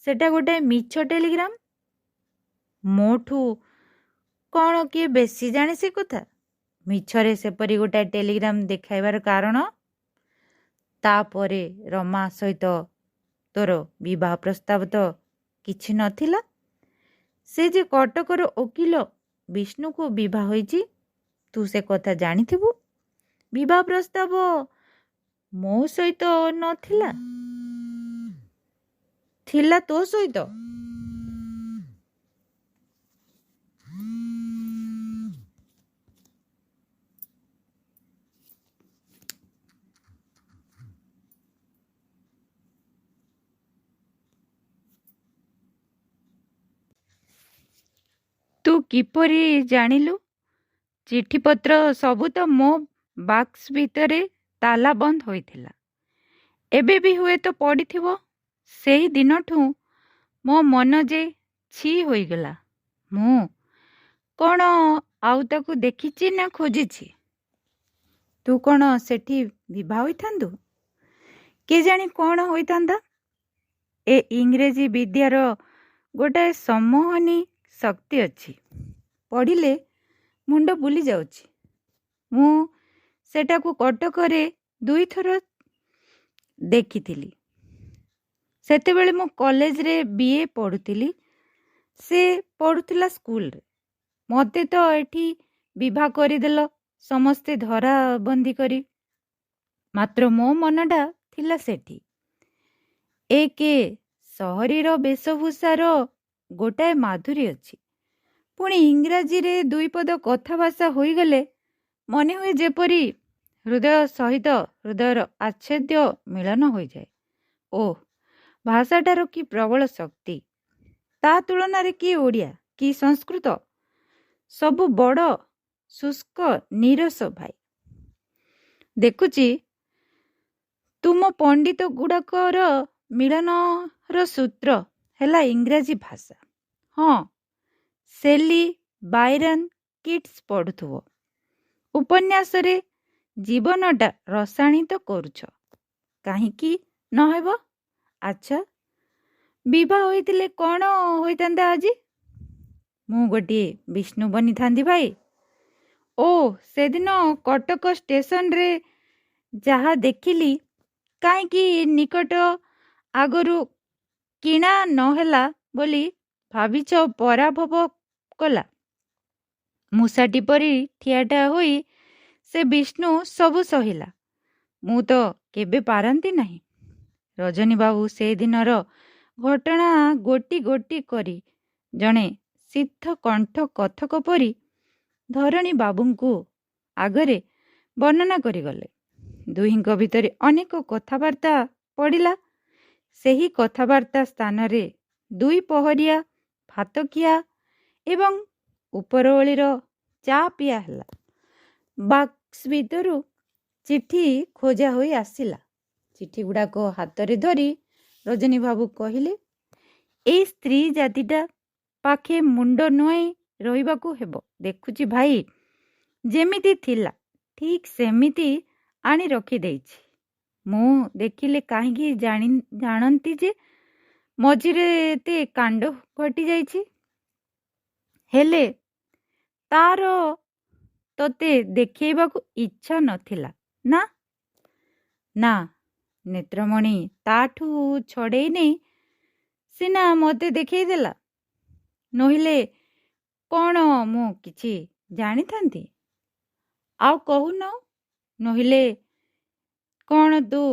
ସେଟା ଗୋଟାଏ ମିଛ ଟେଲିଗ୍ରାମ। ମୋଠୁ କ'ଣ କିଏ ବେଶୀ ଜାଣେ ସେ କଥା? ମିଛରେ ସେପରି ଗୋଟାଏ ଟେଲିଗ୍ରାମ ଦେଖାଇବାର କାରଣ? ତାପରେ ରମା ସହିତ ତୋର ବିବାହ ପ୍ରସ୍ତାବ ତ କିଛି ନଥିଲା। ସେ ଯେ କଟକର ଓକିଲ ବିଷ୍ଣୁକୁ ବିବାହ ହୋଇଛି, ତୁ ସେ କଥା ଜାଣିଥିବୁ। ବିବାହ ପ୍ରସ୍ତାବ ମୋ ସହିତ ନଥିଲା, ଥିଲା ତୋ ସହିତ। ତୁ କିପରି ଜାଣିଲୁ? ଚିଠିପତ୍ର ସବୁ ତ ମୋ ବାକ୍ସ ଭିତରେ ତାଲା ବନ୍ଦ ହୋଇଥିଲା। ଏବେ ବି ହୁଏତ ପଡ଼ିଥିବ। ସେହି ଦିନଠୁ ମୋ ମନ ଯେ ଛି ହୋଇଗଲା। ମୁଁ କ'ଣ ଆଉ ତାକୁ ଦେଖିଛି ନା ଖୋଜିଛି? ତୁ କ'ଣ ସେଠି ବିବାହ ହୋଇଥାନ୍ତୁ? କେଜାଣି କ'ଣ ହୋଇଥାନ୍ତା। ଏ ଇଂରେଜୀ ବିଦ୍ୟାର ଗୋଟାଏ ସମ୍ମୋହନୀ ଶକ୍ତି ଅଛି, ପଢ଼ିଲେ ମୁଣ୍ଡ ବୁଲି ଯାଉଛି। ମୁଁ ସେଟାକୁ କଟକରେ 2 ଥର ଦେଖିଥିଲି। ସେତେବେଳେ ମୁଁ କଲେଜରେ BA ପଢ଼ୁଥିଲି, ସେ ପଢ଼ୁଥିଲା ସ୍କୁଲରେ। ମୋତେ ତ ଏଠି ବିବାହ କରିଦେଲ ସମସ୍ତେ ଧରାବନ୍ଦି କରି। ମାତ୍ର ମୋ ମନଟା ଥିଲା ସେଠି। ଏକେ ସହରୀର ବେଶଭୂଷାର ଗୋଟାଏ ମାଧୁରୀ ଅଛି। ପୁଣି ଇଂରାଜୀରେ 2 ପଦ କଥାଭାଷା ହୋଇଗଲେ ମନେ ହୁଏ ଯେପରି ହୃଦୟ ସହିତ ହୃଦୟର ଆଚ୍ଛେଦ୍ୟ ମିଳନ ହୋଇଯାଏ। ଓଃ, ଭାଷାଟାର କି ପ୍ରବଳ ଶକ୍ତି! ତା ତୁଳନାରେ କି ଓଡ଼ିଆ, କି ସଂସ୍କୃତ, ସବୁ ବଡ଼ ଶୁଷ୍କ ନୀରସ। ଭାଇ, ଦେଖୁଛି ତୁମ ପଣ୍ଡିତ ଗୁଡ଼ାକର ମିଳନର ସୂତ୍ର ହେଲା ଇଂରାଜୀ ଭାଷା। ହଁ, ସେଲି, ବାଇରନ୍, କିଟ୍ସ ପଢ଼ୁଥିବ। ଉପନ୍ୟାସରେ ଜୀବନଟା ରସାଣିତ କରୁଛ। କାହିଁକି ନ ହେବ? ଆଚ୍ଛା, ବିବାହ ହୋଇଥିଲେ କ'ଣ ହୋଇଥାନ୍ତା ଆଜି? ମୁଁ ଗୋଟିଏ ବିଷ୍ଣୁ ବନିଥାନ୍ତି ଭାଇ। ଓ, ସେଦିନ କଟକ ଷ୍ଟେସନରେ ଯାହା ଦେଖିଲି, କାହିଁକି ନିକଟ ଆଗରୁ କିଣା ନ ହେଲା ବୋଲି ଭାବିଛ ପରାଭବ କଲା? ମୂଷାଟି ପରି ଠିଆଟା ହୋଇ ସେ ବିଷ୍ଣୁ ସବୁ ସହିଲା। ମୁଁ ତ କେବେ ପାରନ୍ତି ନାହିଁ। ରଜନୀବାବୁ ସେଦିନର ଘଟଣା ଗୋଟି ଗୋଟି କରି ଜଣେ ସିଦ୍ଧ କଣ୍ଠ କଥକ ପରି ଧରଣୀ ବାବୁଙ୍କୁ ଆଗରେ ବର୍ଣ୍ଣନା କରିଗଲେ। ଦୁହିଁଙ୍କ ଭିତରେ ଅନେକ କଥାବାର୍ତ୍ତା ପଡ଼ିଲା। ସେହି କଥାବାର୍ତ୍ତା ସ୍ଥାନରେ 2 ପହରିଆ ଭାତଖିଆ ଏବଂ ଉପରଓଳିର ଚା ପିଆ ହେଲା। ବାକ୍ସ ଭିତରୁ ଚିଠି ଖୋଜା ହୋଇ ଆସିଲା। ଚିଠିଗୁଡ଼ାକ ହାତରେ ଧରି ରଜନୀବାବୁ କହିଲେ, ଏଇ ସ୍ତ୍ରୀ ଜାତିଟା ପାଖେ ମୁଣ୍ଡ ନୁଆଁଇ ରହିବାକୁ ହେବ। ଦେଖୁଛି ଭାଇ, ଯେମିତି ଥିଲା ଠିକ୍ ସେମିତି ଆଣି ରଖିଦେଇଛି। ମୁଁ ଦେଖିଲେ କାହିଁକି ଜାଣନ୍ତି ଯେ ମଝିରେ ଏତେ କାଣ୍ଡ ଘଟିଯାଇଛି। ହେଲେ ତାର ତତେ ଦେଖେଇବାକୁ ଇଚ୍ଛା ନଥିଲା ନା? ନା, ନେତ୍ରମଣି ତାଠୁ ଛଡ଼େଇ ନେଇ ସିନା ମୋତେ ଦେଖେଇଦେଲା। ନୋହିଲେ କ'ଣ ମୁଁ କିଛି ଜାଣିଥାନ୍ତି? ଆଉ କହୁନ, ନୋହିଲେ କ'ଣ ତୁ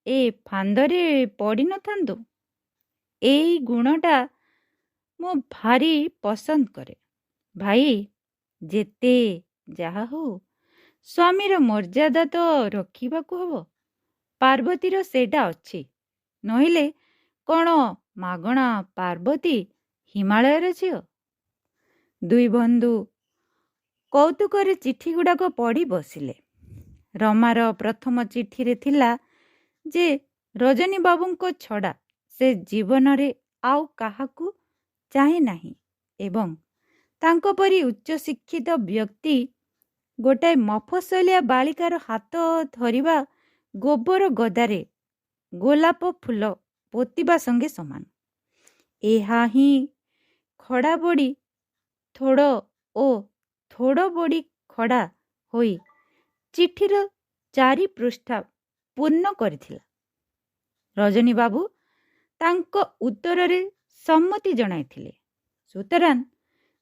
ଏ ଫାନ୍ଦରେ ପଡ଼ିନଥାନ୍ତୁ? ଏଇ ଗୁଣଟା ମୁଁ ଭାରି ପସନ୍ଦ କରେ। ଭାଇ, ଯେତେ ଯାହା ହଉ ସ୍ୱାମୀର ମର୍ଯ୍ୟାଦା ତ ରଖିବାକୁ ହେବ। ପାର୍ବତୀର ସେଇଟା ଅଛି। ନୋହିଲେ କ'ଣ ମାଗଣା ପାର୍ବତୀ ହିମାଳୟର ଝିଅ? 2 ବନ୍ଧୁ କୌତୁକରେ ଚିଠିଗୁଡ଼ାକ ପଢ଼ି ବସିଲେ। ରମାର ପ୍ରଥମ ଚିଠିରେ ଥିଲା ଯେ ରଜନୀବାବୁଙ୍କ ଛଡ଼ା ସେ ଜୀବନରେ ଆଉ କାହାକୁ ଚାହେଁ ନାହିଁ ଏବଂ ତାଙ୍କ ପରି ଉଚ୍ଚଶିକ୍ଷିତ ବ୍ୟକ୍ତି ଗୋଟାଏ ମଫସଲିଆ ବାଳିକାର ହାତ ଧରିବା ଗୋବର ଗଦାରେ ଗୋଲାପ ଫୁଲ ପୋତିବା ସଙ୍ଗେ ସମାନ। ଏହା ହିଁ ଖଡ଼ା ବଡ଼ି ଥୋଡ଼ ଓ ଥୋଡ଼ ବଡ଼ି ଖଡ଼ା ହୋଇ ଚିଠିର 4 ପୃଷ୍ଠା ପୂର୍ଣ୍ଣ କରିଥିଲା। ରଜନୀ ବାବୁ ତାଙ୍କ ଉତ୍ତରରେ ସମ୍ମତି ଜଣାଇଥିଲେ। ସୁତରାଂ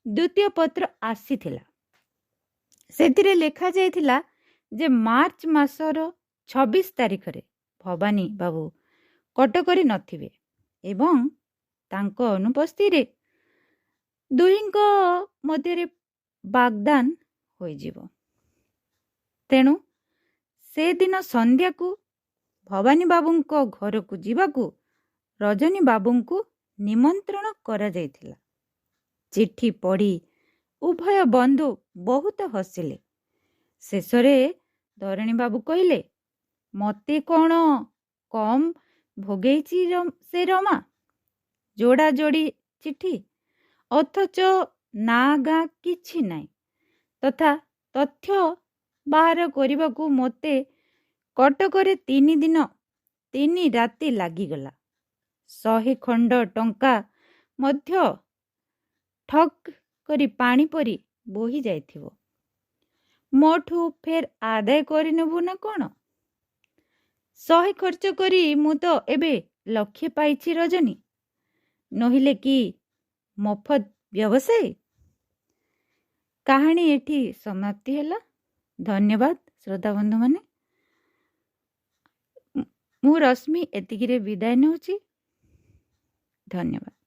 ଦ୍ୱିତୀୟ ପତ୍ର ଆସିଥିଲା। ସେଥିରେ ଲେଖାଯାଇଥିଲା ଯେ ମାର୍ଚ୍ଚ ମାସର 26 ତାରିଖରେ ଭବାନୀ ବାବୁ କଟକରେ ନଥିବେ ଏବଂ ତାଙ୍କ ଅନୁପସ୍ଥିତିରେ ଦୁହିଁଙ୍କ ମଧ୍ୟରେ ବାଗଦାନ ହୋଇଯିବ। ତେଣୁ ସେଦିନ ସନ୍ଧ୍ୟାକୁ ଭବାନୀ ବାବୁଙ୍କ ଘରକୁ ଯିବାକୁ ରଜନୀ ବାବୁଙ୍କୁ ନିମନ୍ତ୍ରଣ କରାଯାଇଥିଲା। ଚିଠି ପଢ଼ି ଉଭୟ ବନ୍ଧୁ ବହୁତ ହସିଲେ। ଶେଷରେ ଧରଣୀ ବାବୁ କହିଲେ, ମୋତେ କ'ଣ କମ୍ ଭୋଗେଇଛି ସେ ରମା? ଯୋଡ଼ା ଯୋଡ଼ି ଚିଠି, ଅଥଚ ନା ଗାଁ କିଛି ନାହିଁ, ତଥା ତଥ୍ୟ ବାହାର କରିବାକୁ ମୋତେ କଟକରେ 3 ଦିନ 3 ରାତି ଲାଗିଗଲା। 100 ଖଣ୍ଡ ଟଙ୍କା ମଧ୍ୟ ଠକ୍ କରି ପାଣି ପରି ବୋହି ଯାଇଥିବ। ମୋଠୁ ଫେର ଆଦାୟ କରିନେବୁ ନା କ'ଣ? 100 ଖର୍ଚ୍ଚ କରି ମୁଁ ତ ଏବେ ଲକ୍ଷେ ପାଇଛି ରଜନୀ, ନୋହିଲେ କି ମଫତ ବ୍ୟବସାୟୀ। କାହାଣୀ ଏଠି ସମାପ୍ତି ହେଲା। ଧନ୍ୟବାଦ ଶ୍ରୋତା ବନ୍ଧୁମାନେ। ମୁଁ ରଶ୍ମି ଏତିକିରେ ବିଦାୟ ନେଉଛି। ଧନ୍ୟବାଦ।